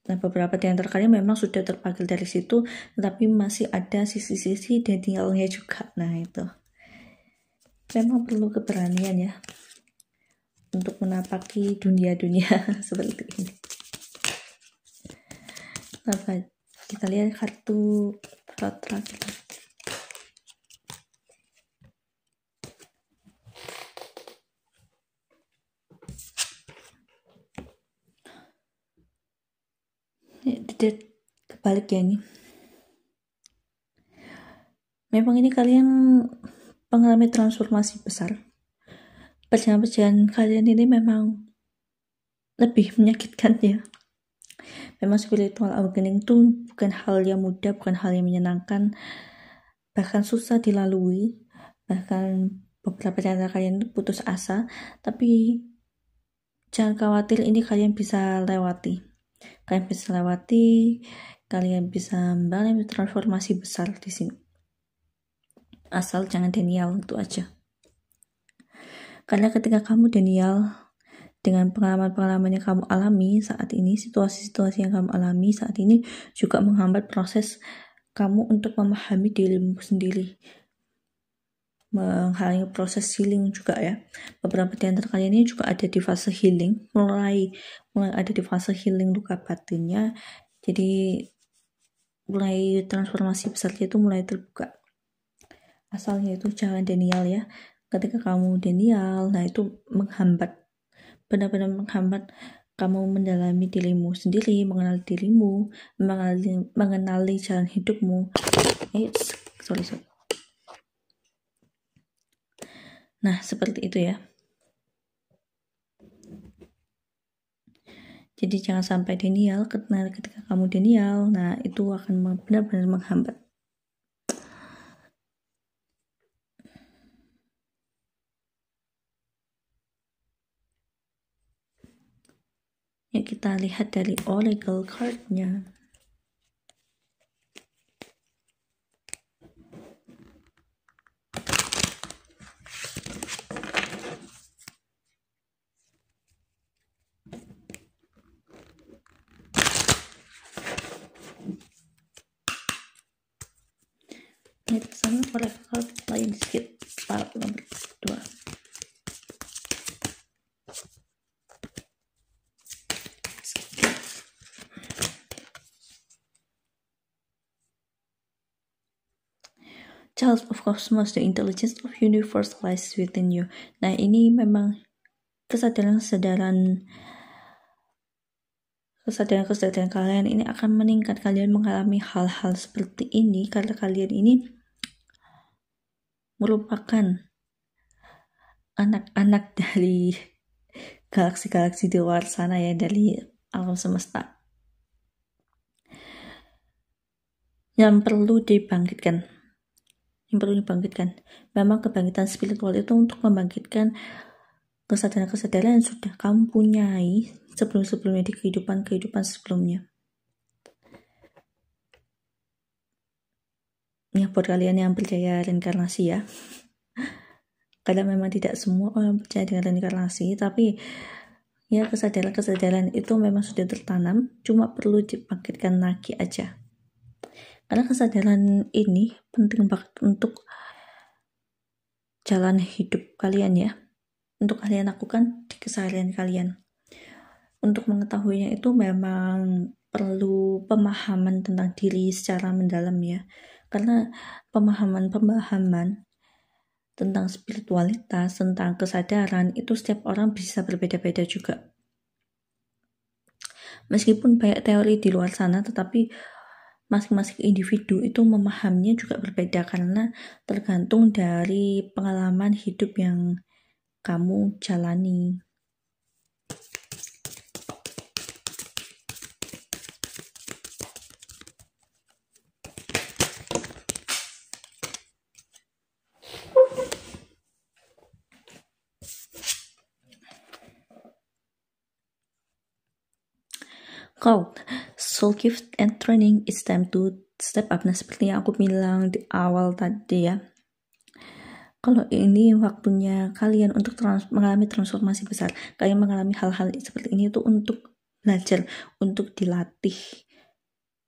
Nah beberapa di antara kalian memang sudah terpanggil dari situ, tetapi masih ada sisi-sisi denialnya juga. Nah itu memang perlu keberanian ya untuk menapaki dunia-dunia seperti ini. Nah, kita lihat kartu tarot terakhir. Tidak kebalik ya ini. Memang ini kalian mengalami transformasi besar. Perjalanan kalian ini memang lebih menyakitkan ya. Memang spiritual awakening itu bukan hal yang mudah, bukan hal yang menyenangkan, bahkan susah dilalui. Bahkan beberapa di antara kalian itu putus asa, tapi jangan khawatir, ini kalian bisa lewati. Kalian bisa mengalami transformasi besar di sini. Asal jangan denial, itu aja. Karena ketika kamu denial dengan pengalaman-pengalaman yang kamu alami saat ini, situasi-situasi yang kamu alami saat ini juga menghambat proses kamu untuk memahami dirimu sendiri, menghalangi proses healing juga ya. Beberapa di antara kalian ini juga ada di fase healing, mulai ada di fase healing luka batinnya. Jadi mulai transformasi besarnya itu mulai terbuka. Asalnya itu jangan denial ya. Ketika kamu denial, nah itu menghambat, benar-benar menghambat kamu mendalami dirimu sendiri, mengenal dirimu, mengenali jalan hidupmu. Sorry. Nah seperti itu ya. Jadi jangan sampai denial. Karena ketika kamu denial, nah itu akan benar-benar menghambat. Ya, kita lihat dari oracle card-nya. Ini sama oracle card lain sedikit, part nomor 2. Child of Cosmos, the intelligence of universe lies within you. Nah ini memang kesadaran kalian ini akan meningkat. Kalian mengalami hal-hal seperti ini karena kalian ini merupakan anak-anak dari galaksi-galaksi di luar sana ya, dari alam semesta yang perlu dibangkitkan. Memang kebangkitan spiritual itu untuk membangkitkan kesadaran-kesadaran yang sudah kamu punyai sebelum-sebelumnya di kehidupan sebelumnya. Ya buat kalian yang percaya reinkarnasi ya. Karena memang tidak semua orang percaya dengan reinkarnasi, tapi Ya, kesadaran itu memang sudah tertanam, cuma perlu dibangkitkan lagi aja. Karena kesadaran ini penting banget untuk jalan hidup kalian ya, untuk kalian lakukan di keseharian kalian. Untuk mengetahuinya itu memang perlu pemahaman tentang diri secara mendalam ya, karena pemahaman tentang spiritualitas, tentang kesadaran itu setiap orang bisa berbeda-beda juga. Meskipun banyak teori di luar sana, tetapi masing-masing individu itu memahaminya juga berbeda karena tergantung dari pengalaman hidup yang kamu jalani. Called soul gift and training, it's time to step up. Nah, seperti yang aku bilang di awal tadi ya, kalau ini waktunya kalian untuk mengalami transformasi besar. Kalian mengalami hal-hal seperti ini tuh untuk belajar, untuk dilatih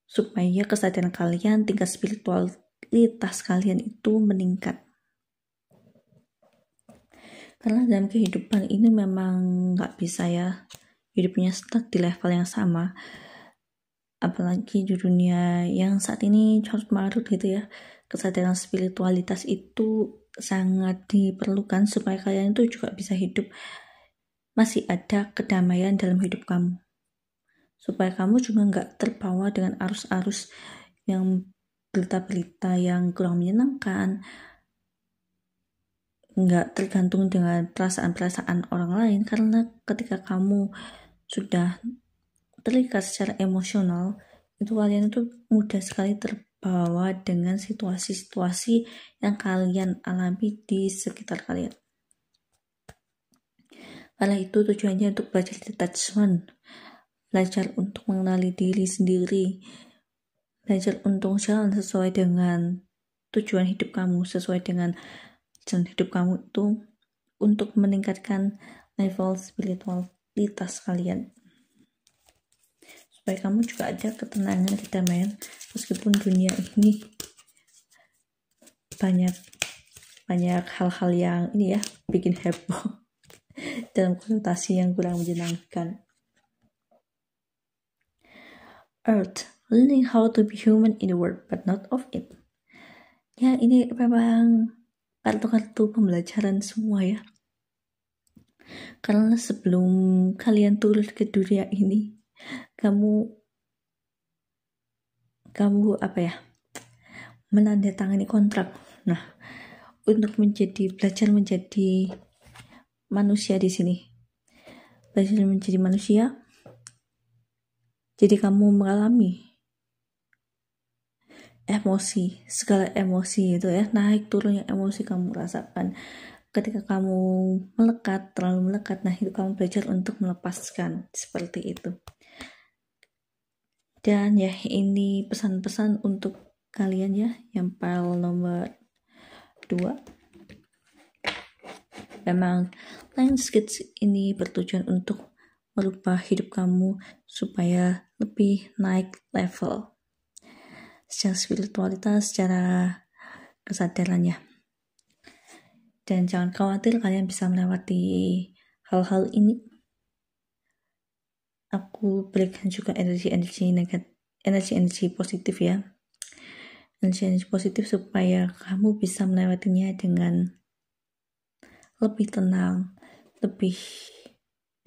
supaya kesadaran kalian, tingkat spiritualitas kalian itu meningkat. Karena dalam kehidupan ini memang nggak bisa ya hidupnya stuck di level yang sama, apalagi di dunia yang saat ini carut marut gitu ya. Kesadaran spiritualitas itu sangat diperlukan supaya kalian itu juga bisa hidup, masih ada kedamaian dalam hidup kamu, supaya kamu juga nggak terbawa dengan arus-arus yang berita-berita yang kurang menyenangkan, nggak tergantung dengan perasaan-perasaan orang lain. Karena ketika kamu sudah terikat secara emosional, itu kalian itu mudah sekali terbawa dengan situasi-situasi yang kalian alami di sekitar kalian. Karena itu tujuannya untuk belajar detachment, belajar untuk mengenali diri sendiri, belajar untuk jalan sesuai dengan tujuan hidup kamu, sesuai dengan jalan hidup kamu itu untuk meningkatkan level spiritualitas kalian, supaya kamu juga ada ketenangan, kedamaian, meskipun dunia ini banyak hal-hal yang ini ya bikin heboh dalam konotasi yang kurang menyenangkan. Earth, learning how to be human in the world but not of it. Ya, ini memang kartu-kartu pembelajaran semua ya. Karena sebelum kalian turun ke dunia ini, kamu menandatangani kontrak. Nah, untuk belajar menjadi manusia di sini, belajar menjadi manusia. Jadi kamu mengalami emosi, segala emosi itu ya, naik turunnya emosi kamu rasakan. Ketika kamu terlalu melekat, nah itu kamu belajar untuk melepaskan, seperti itu. Dan ya, ini pesan-pesan untuk kalian ya, yang file nomor 2. Memang Lionsgate ini bertujuan untuk merubah hidup kamu supaya lebih naik level secara spiritualitas, secara kesadarannya. Dan jangan khawatir, kalian bisa melewati hal-hal ini. Aku berikan juga energi positif ya, energi positif supaya kamu bisa melewatinya dengan lebih tenang, lebih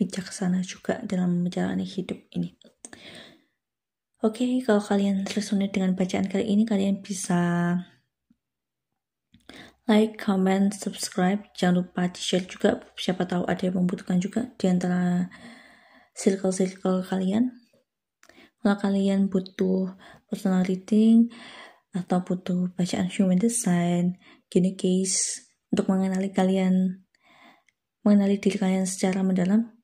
bijaksana juga dalam menjalani hidup ini. Oke, kalau kalian resonate dengan bacaan kali ini, kalian bisa like, comment, subscribe. Jangan lupa di-share juga, siapa tahu ada yang membutuhkan juga di antara circle kalian. Kalau kalian butuh personal reading atau butuh bacaan human design, gini case, untuk mengenali diri kalian secara mendalam,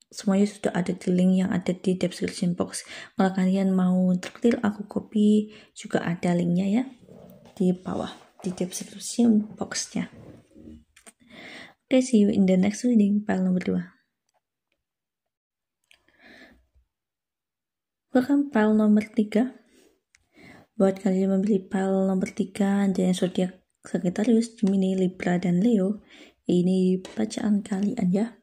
semuanya sudah ada di link yang ada di description box. Kalau kalian mau traktir, aku copy juga ada linknya ya di bawah di description boxnya. Okay, see you in the next reading, file nomor 2. Bukan pile nomor 3. Buat kalian memilih pile nomor 3 dan zodiak Sagittarius, Gemini, Libra, dan Leo, ini bacaan kalian ya.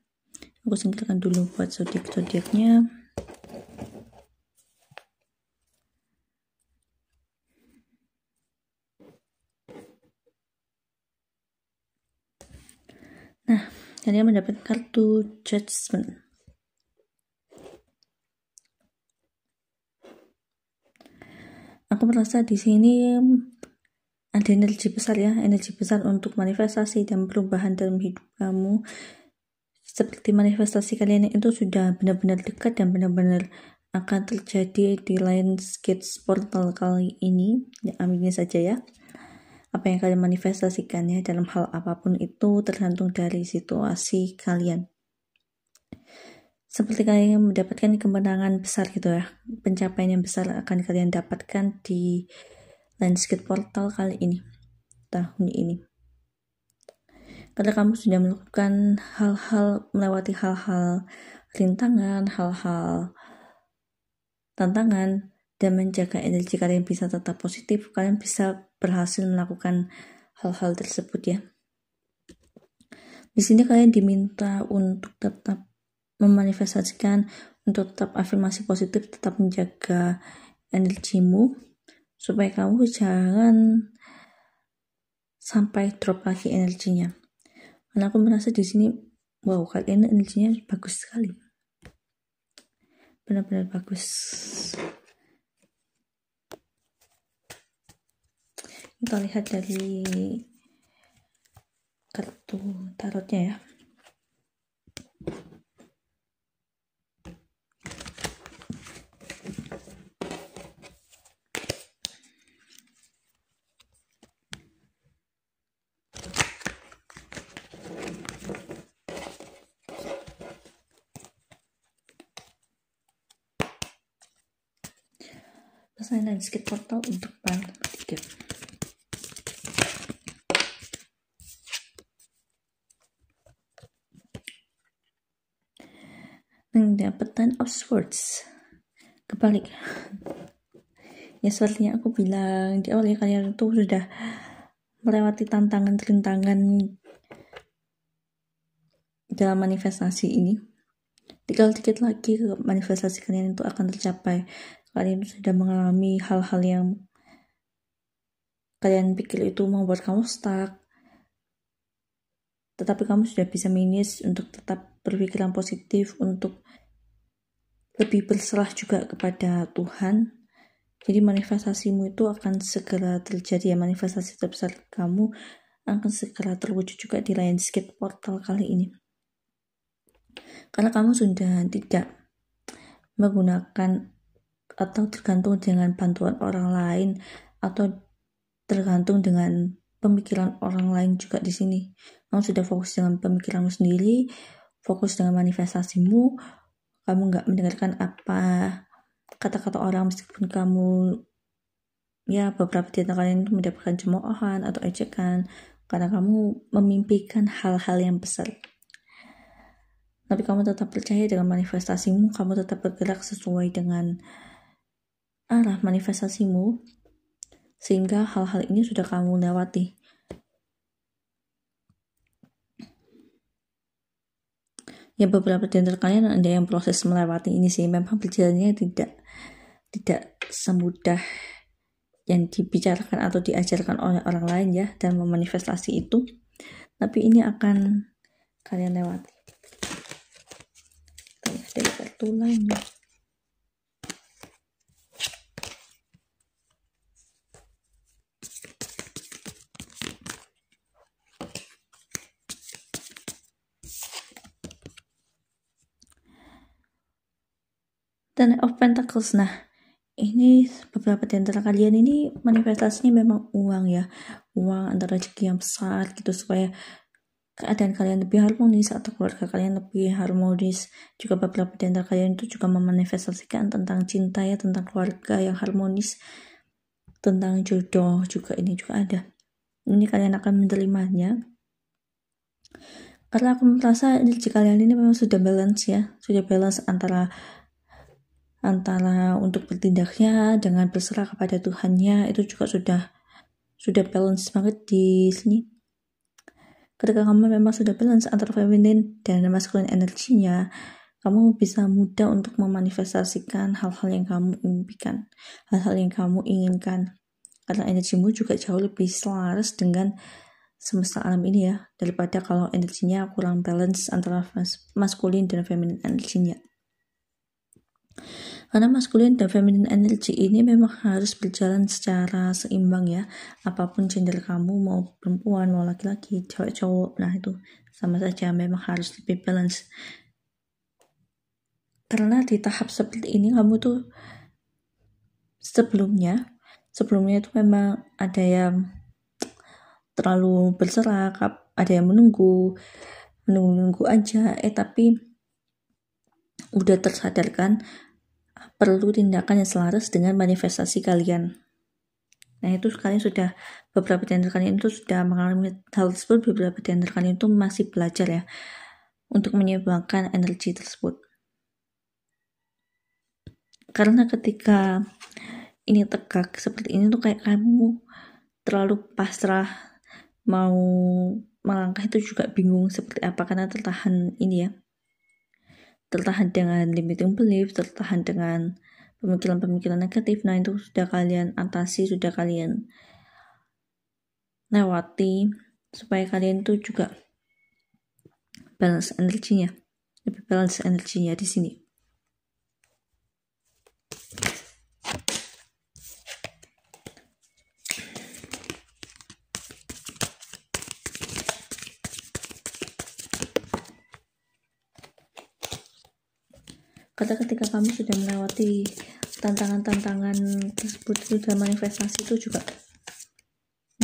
Aku singkirkan dulu buat zodiak-zodiaknya. Nah, kalian mendapat kartu Judgment. Aku merasa di sini ada energi besar untuk manifestasi dan perubahan dalam hidup kamu. Seperti manifestasi kalian itu sudah benar-benar dekat dan benar-benar akan terjadi di Lionsgate portal kali ini. Ya, aminnya saja ya. Apa yang kalian manifestasikan ya dalam hal apapun itu tergantung dari situasi kalian. Seperti kalian mendapatkan kemenangan besar gitu ya, pencapaian yang besar akan kalian dapatkan di Lionsgate portal kali ini, tahun ini. Karena kamu sudah melakukan melewati hal-hal rintangan, hal-hal tantangan, dan menjaga energi kalian bisa tetap positif, kalian bisa berhasil melakukan hal-hal tersebut ya. Di sini kalian diminta untuk tetap memanifestasikan, untuk tetap afirmasi positif, tetap menjaga energimu supaya kamu jangan sampai drop lagi energinya. Karena aku merasa di sini, wow, kalian energinya bagus sekali, benar-benar bagus. Kita lihat dari kartu tarotnya ya. Pasangan Lionsgate portal untuk pile nomor 3. Mendapat Ten of Swords, kebalik ya. Sepertinya aku bilang di awal ya, kalian tuh sudah melewati tantangan-rintangan dalam manifestasi ini. Tinggal dikit lagi manifestasi kalian itu akan tercapai. Kalian sudah mengalami hal-hal yang kalian pikir itu membuat kamu stuck, tetapi kamu sudah bisa manage untuk tetap berpikiran positif, untuk lebih berserah juga kepada Tuhan. Jadi manifestasimu itu akan segera terjadi ya. Manifestasi terbesar kamu akan segera terwujud juga di Lionsgate portal kali ini. Karena kamu sudah tidak menggunakan atau tergantung dengan bantuan orang lain atau tergantung dengan pemikiran orang lain juga di sini. Kamu sudah fokus dengan pemikiranmu sendiri, fokus dengan manifestasimu. Kamu nggak mendengarkan apa kata-kata orang, meskipun kamu ya beberapa di antara kalian itu mendapatkan cemoohan atau ejekan karena kamu memimpikan hal-hal yang besar. Tapi kamu tetap percaya dengan manifestasimu, kamu tetap bergerak sesuai dengan arah manifestasimu, sehingga hal-hal ini sudah kamu lewati. Ya beberapa di antara kalian ada yang proses melewati ini sih, memang berjalannya tidak semudah yang dibicarakan atau diajarkan oleh orang lain ya, dan memanifestasi itu, tapi ini akan kalian lewati. Kita lihat dari kartu lainnya. Ten of Pentacles. Nah, ini beberapa di antara kalian ini manifestasinya memang uang ya, uang antara rezeki yang besar gitu, supaya keadaan kalian lebih harmonis atau keluarga kalian lebih harmonis. Juga beberapa di antara kalian itu juga memanifestasikan tentang cinta ya, tentang keluarga yang harmonis, tentang jodoh juga, ini juga ada. Ini kalian akan menerimanya karena aku merasa energi kalian ini memang sudah balance ya, sudah balance antara antara untuk bertindaknya dengan berserah kepada Tuhannya, itu juga sudah balance banget di sini. Ketika kamu memang sudah balance antara feminin dan masculine energinya, kamu bisa mudah untuk memanifestasikan hal-hal yang kamu impikan, hal-hal yang kamu inginkan. Karena energimu juga jauh lebih selaras dengan semesta alam ini ya, daripada kalau energinya kurang balance antara maskulin dan feminin energinya. Karena maskulin dan feminin energi ini memang harus berjalan secara seimbang ya. Apapun gender kamu, mau perempuan, mau laki-laki, cowok-cowok, nah itu sama saja, memang harus lebih balance. Karena di tahap seperti ini kamu tuh sebelumnya itu memang ada yang terlalu berserak, ada yang menunggu aja, tapi udah tersadarkan perlu tindakan yang selaras dengan manifestasi kalian. Nah itu kalian sudah, beberapa di antara kalian itu sudah mengalami hal tersebut, beberapa di antara kalian itu masih belajar ya untuk menyeimbangkan energi tersebut. Karena ketika ini tegak seperti ini tuh kayak kamu terlalu pasrah, mau melangkah itu juga bingung seperti apa, karena tertahan ini ya, tertahan dengan limiting belief, tertahan dengan pemikiran-pemikiran negatif. Nah itu sudah kalian atasi, sudah kalian lewati, supaya kalian tuh juga balance energinya, lebih balance energinya di sini. Karena ketika kamu sudah melewati tantangan-tantangan tersebut, sudah manifestasi, itu juga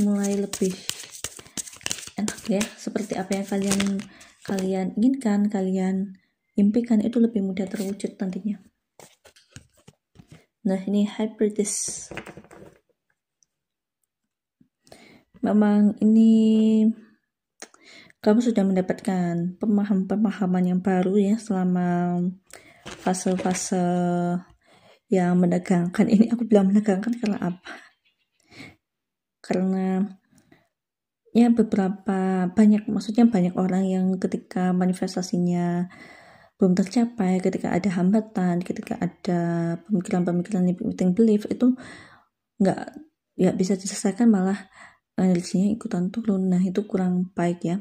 mulai lebih enak ya, seperti apa yang kalian inginkan, kalian impikan, itu lebih mudah terwujud nantinya. Nah ini Hybridis, memang ini kamu sudah mendapatkan pemahaman yang baru ya selama fase-fase yang menegangkan ini. Aku bilang menegangkan karena apa? Karena ya banyak orang yang ketika manifestasinya belum tercapai, ketika ada hambatan, ketika ada pemikiran-pemikiran limiting belief, itu nggak bisa diselesaikan, malah energinya ikutan turun. Nah itu kurang baik ya.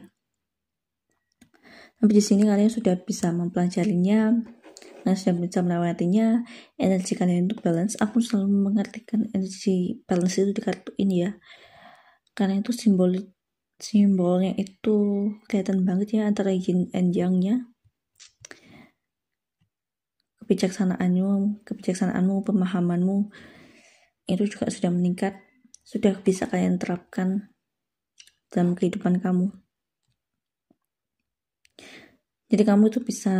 Tapi di sini kalian sudah bisa mempelajarinya, dan sudah bisa melewatinya. Energi kalian untuk balance. Aku selalu mengartikan energi balance itu di kartu ini ya, karena itu simbolnya itu kelihatan banget ya, antara yin and yang-nya. Kebijaksanaanmu, pemahamanmu itu juga sudah meningkat, sudah bisa kalian terapkan dalam kehidupan kamu. Jadi kamu tuh bisa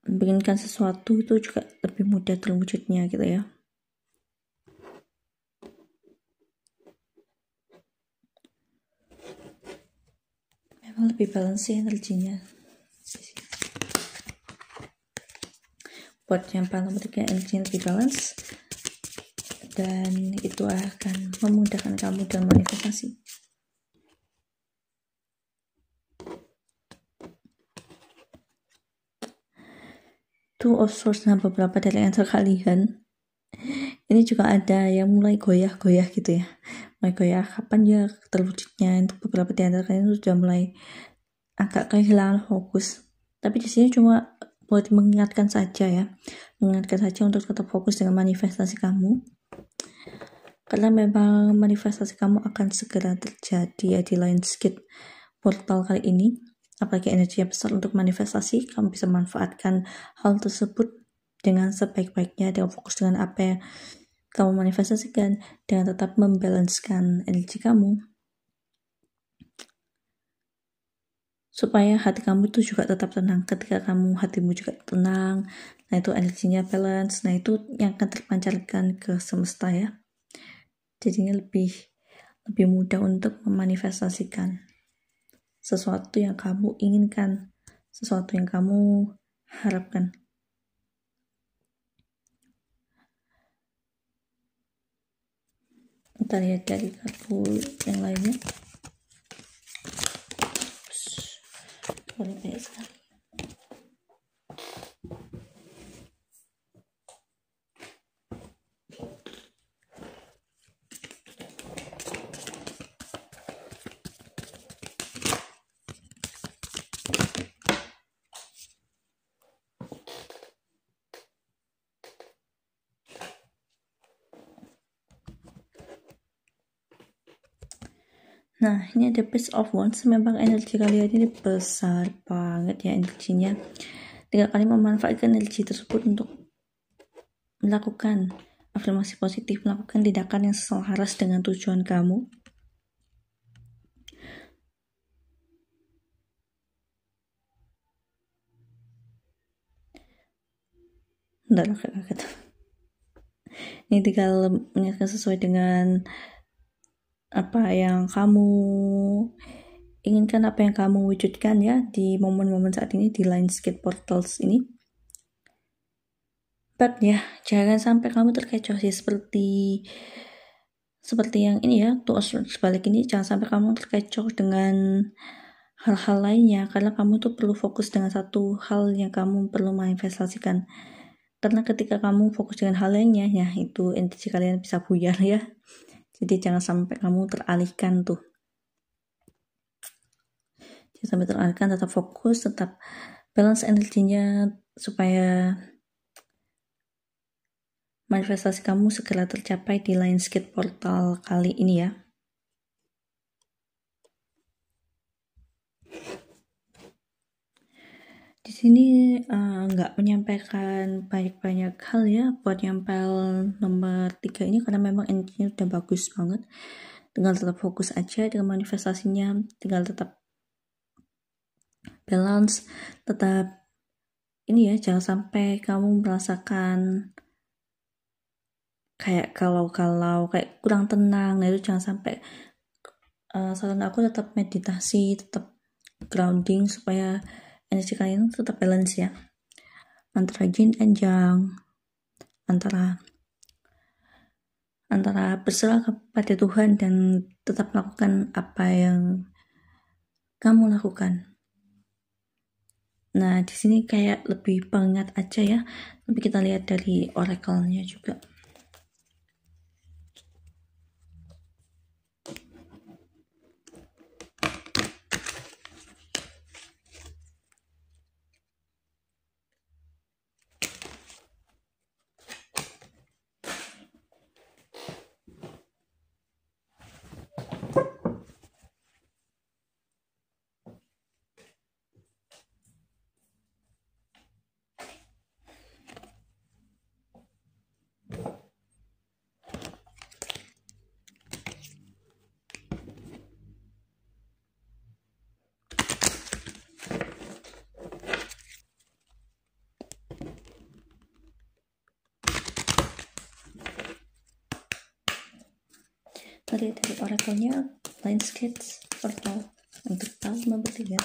menginginkan sesuatu itu juga lebih mudah terwujudnya gitu ya. Memang lebih balance sih energinya. Buat yang paling pentingnya energinya lebih balance, dan itu akan memudahkan kamu dalam manifestasi. Two of Swords, nah beberapa dari antara kalian ini juga ada yang mulai goyah-goyah gitu ya, mulai goyah. Kapan ya terwujudnya? Untuk beberapa di antara kalian itu sudah mulai agak kehilangan fokus, tapi di sini cuma buat mengingatkan saja untuk tetap fokus dengan manifestasi kamu, karena memang manifestasi kamu akan segera terjadi ya di Lionsgate portal kali ini. Apalagi energinya besar untuk manifestasi, kamu bisa manfaatkan hal tersebut dengan sebaik-baiknya, dengan fokus dengan apa yang kamu manifestasikan, dengan tetap membalancekan energi kamu, supaya hati kamu itu juga tetap tenang. Ketika hatimu juga tenang, nah itu energinya balance, nah itu yang akan terpancarkan ke semesta ya. Jadinya lebih mudah untuk memanifestasikan sesuatu yang kamu inginkan, sesuatu yang kamu harapkan. Kita lihat dari kartu yang lainnya. Banyak sekali. Nah, ini ada Page of Wands. Memang energi kalian ini besar banget ya energinya. 3 kali memanfaatkan energi tersebut untuk melakukan afirmasi positif, melakukan tindakan yang selaras dengan tujuan kamu. Ini tinggal menyatakan sesuai dengan apa yang kamu inginkan, apa yang kamu wujudkan ya di momen-momen saat ini di Lionsgate Portals ini. But ya, jangan sampai kamu terkecoh sih seperti yang ini ya, tuh sebalik ini, jangan sampai kamu terkecoh dengan hal-hal lainnya, karena kamu tuh perlu fokus dengan satu hal yang kamu perlu manifestasikan. Karena ketika kamu fokus dengan hal lainnya, ya itu energi kalian bisa buyar ya. Jadi jangan sampai kamu teralihkan tuh. Jangan sampai teralihkan, tetap fokus, tetap balance energinya supaya manifestasi kamu segera tercapai di Lionsgate Portal kali ini ya. Di sini nggak menyampaikan banyak-banyak hal ya buat nyampel nomor 3 ini, karena memang energinya udah bagus banget. Tinggal tetap fokus aja dengan manifestasinya, tinggal tetap balance, tetap ini ya, jangan sampai kamu merasakan kayak kalau kayak kurang tenang. Nah itu jangan sampai. Saran aku tetap meditasi, tetap grounding supaya energi kalian tetap balance ya, antara yin and yang, antara berserah kepada Tuhan dan tetap melakukan apa yang kamu lakukan. Nah di sini kayak lebih pengat aja ya, tapi kita lihat dari oracle-nya juga. Tadi dari oracle-nya Lionsgate Portal untuk tahun nomor 3.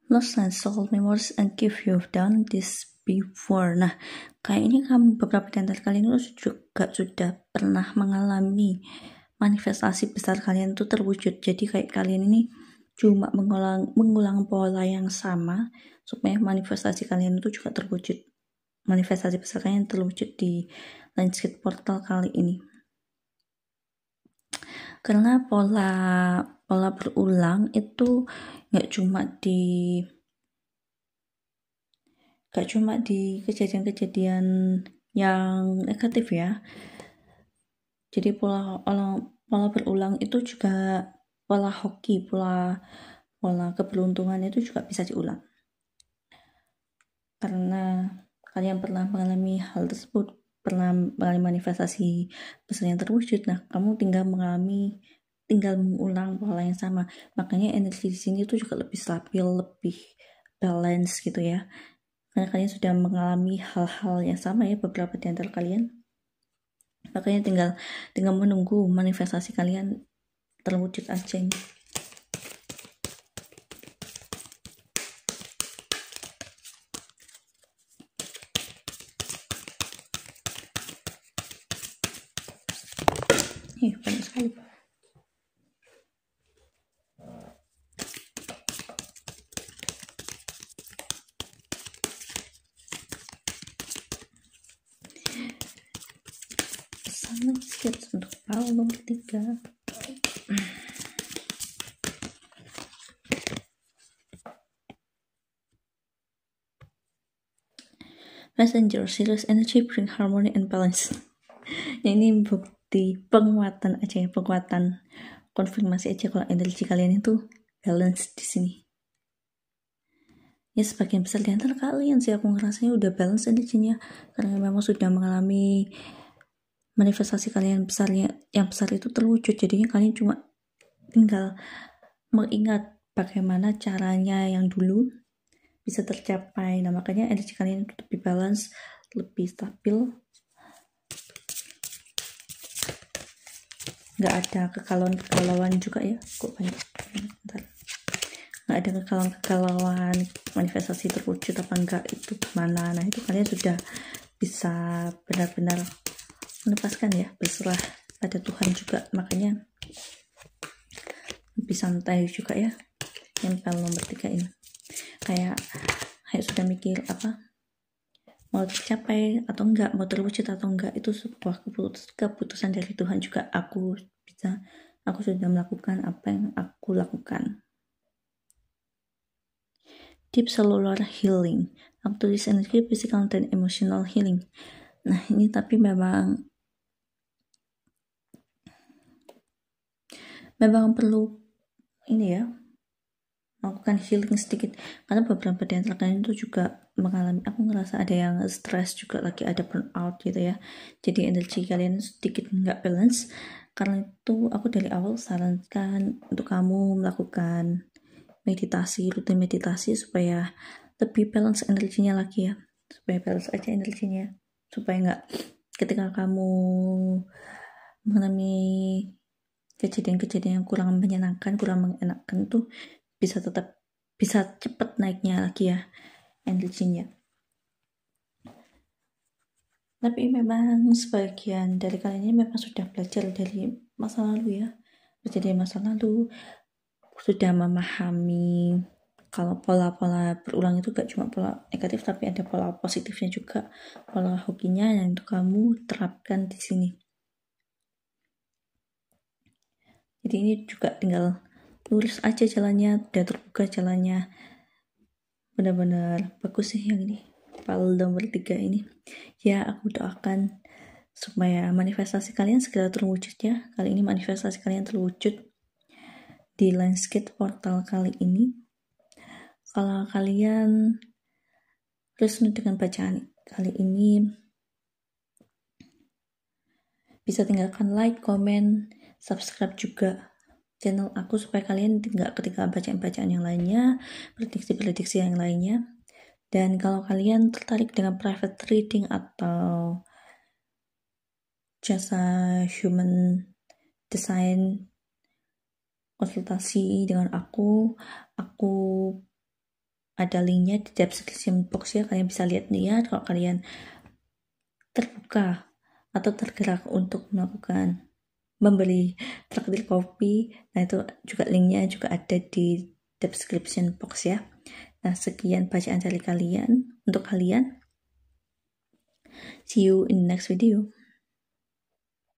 Lost and soul memories and if you've done this before. Nah, kayaknya kamu beberapa di antara kalian itu juga sudah pernah mengalami manifestasi besar kalian itu terwujud. Jadi kayak kalian ini cuma mengulang pola yang sama supaya manifestasi kalian itu juga terwujud. Manifestasi besar kalian terwujud di Lionsgate Portal kali ini. Karena pola berulang itu nggak cuma di kejadian-kejadian yang negatif ya. Jadi pola berulang itu juga pola hoki, pola keberuntungan itu juga bisa diulang. Karena kalian pernah mengalami hal tersebut, pernah mengalami manifestasi besar yang terwujud. Nah, kamu tinggal mengulang pola yang sama. Makanya energi di sini itu juga lebih stabil, lebih balance gitu ya. karena kalian sudah mengalami hal-hal yang sama ya, beberapa di antara kalian. Makanya tinggal menunggu manifestasi kalian terwujud aja ini. Banyak sekali. Sangat siap untuk Paul nomor 3. Messenger, serious energy bring harmony and balance. Ini bukti penguatan aja ya, penguatan konfirmasi aja kalau energi kalian itu balance di sini. Ya sebagian besar di antara kalian sih aku ngerasanya udah balance energinya, karena memang sudah mengalami manifestasi kalian yang besar itu terwujud. Jadinya kalian cuma tinggal mengingat bagaimana caranya yang dulu bisa tercapai. Nah makanya energi kalian lebih balance, lebih stabil, nggak ada kegalauan juga ya. Kok banyak? Nggak ada kegalauan manifestasi terwujud apa enggak itu gimana. Nah itu kalian sudah bisa benar-benar melepaskan ya, berserah pada Tuhan juga. Makanya lebih santai juga ya nempel nomor 3 ini. Kayak sudah mikir apa mau tercapai atau enggak, mau terwujud atau enggak, itu sebuah keputusan dari Tuhan juga. Aku sudah melakukan apa yang aku lakukan. Deep cellular healing, up to this energy, physical dan emotional healing. Nah ini tapi memang perlu ini ya, melakukan healing sedikit, karena beberapa di antara kalian itu juga mengalami, aku ngerasa ada yang stres juga, lagi ada burnout gitu ya. Jadi energi kalian sedikit nggak balance. Karena itu aku dari awal sarankan untuk kamu melakukan meditasi, rutin meditasi, supaya lebih balance energinya lagi ya, supaya balance aja energinya, supaya nggak ketika kamu mengalami kejadian-kejadian yang kurang menyenangkan, kurang mengenakan tuh bisa cepat naiknya lagi ya energinya. Tapi memang sebagian dari kalian ini memang sudah belajar dari masa lalu ya, masa lalu sudah memahami kalau pola-pola berulang itu gak cuma pola negatif, tapi ada pola positifnya juga, pola hokinya yang untuk kamu terapkan di sini. Jadi ini juga tinggal lurus aja jalannya, udah terbuka jalannya, benar-benar bagus sih yang ini, Paul nomor 3 ini. Ya aku doakan supaya manifestasi kalian segera terwujud ya. Kali ini manifestasi kalian terwujud di Lionsgate portal kali ini. Kalau kalian resmi dengan bacaan kali ini, bisa tinggalkan like, komen, subscribe juga channel aku supaya kalian tidak ketika bacaan-bacaan yang lainnya, prediksi-prediksi yang lainnya. Dan kalau kalian tertarik dengan private reading atau jasa human design konsultasi dengan aku ada linknya di description box ya, kalian bisa lihat nih ya. Kalau kalian terbuka atau tergerak untuk membeli traktir kopi, nah itu juga linknya juga ada di description box ya. Nah sekian bacaan dari kalian untuk kalian, see you in the next video.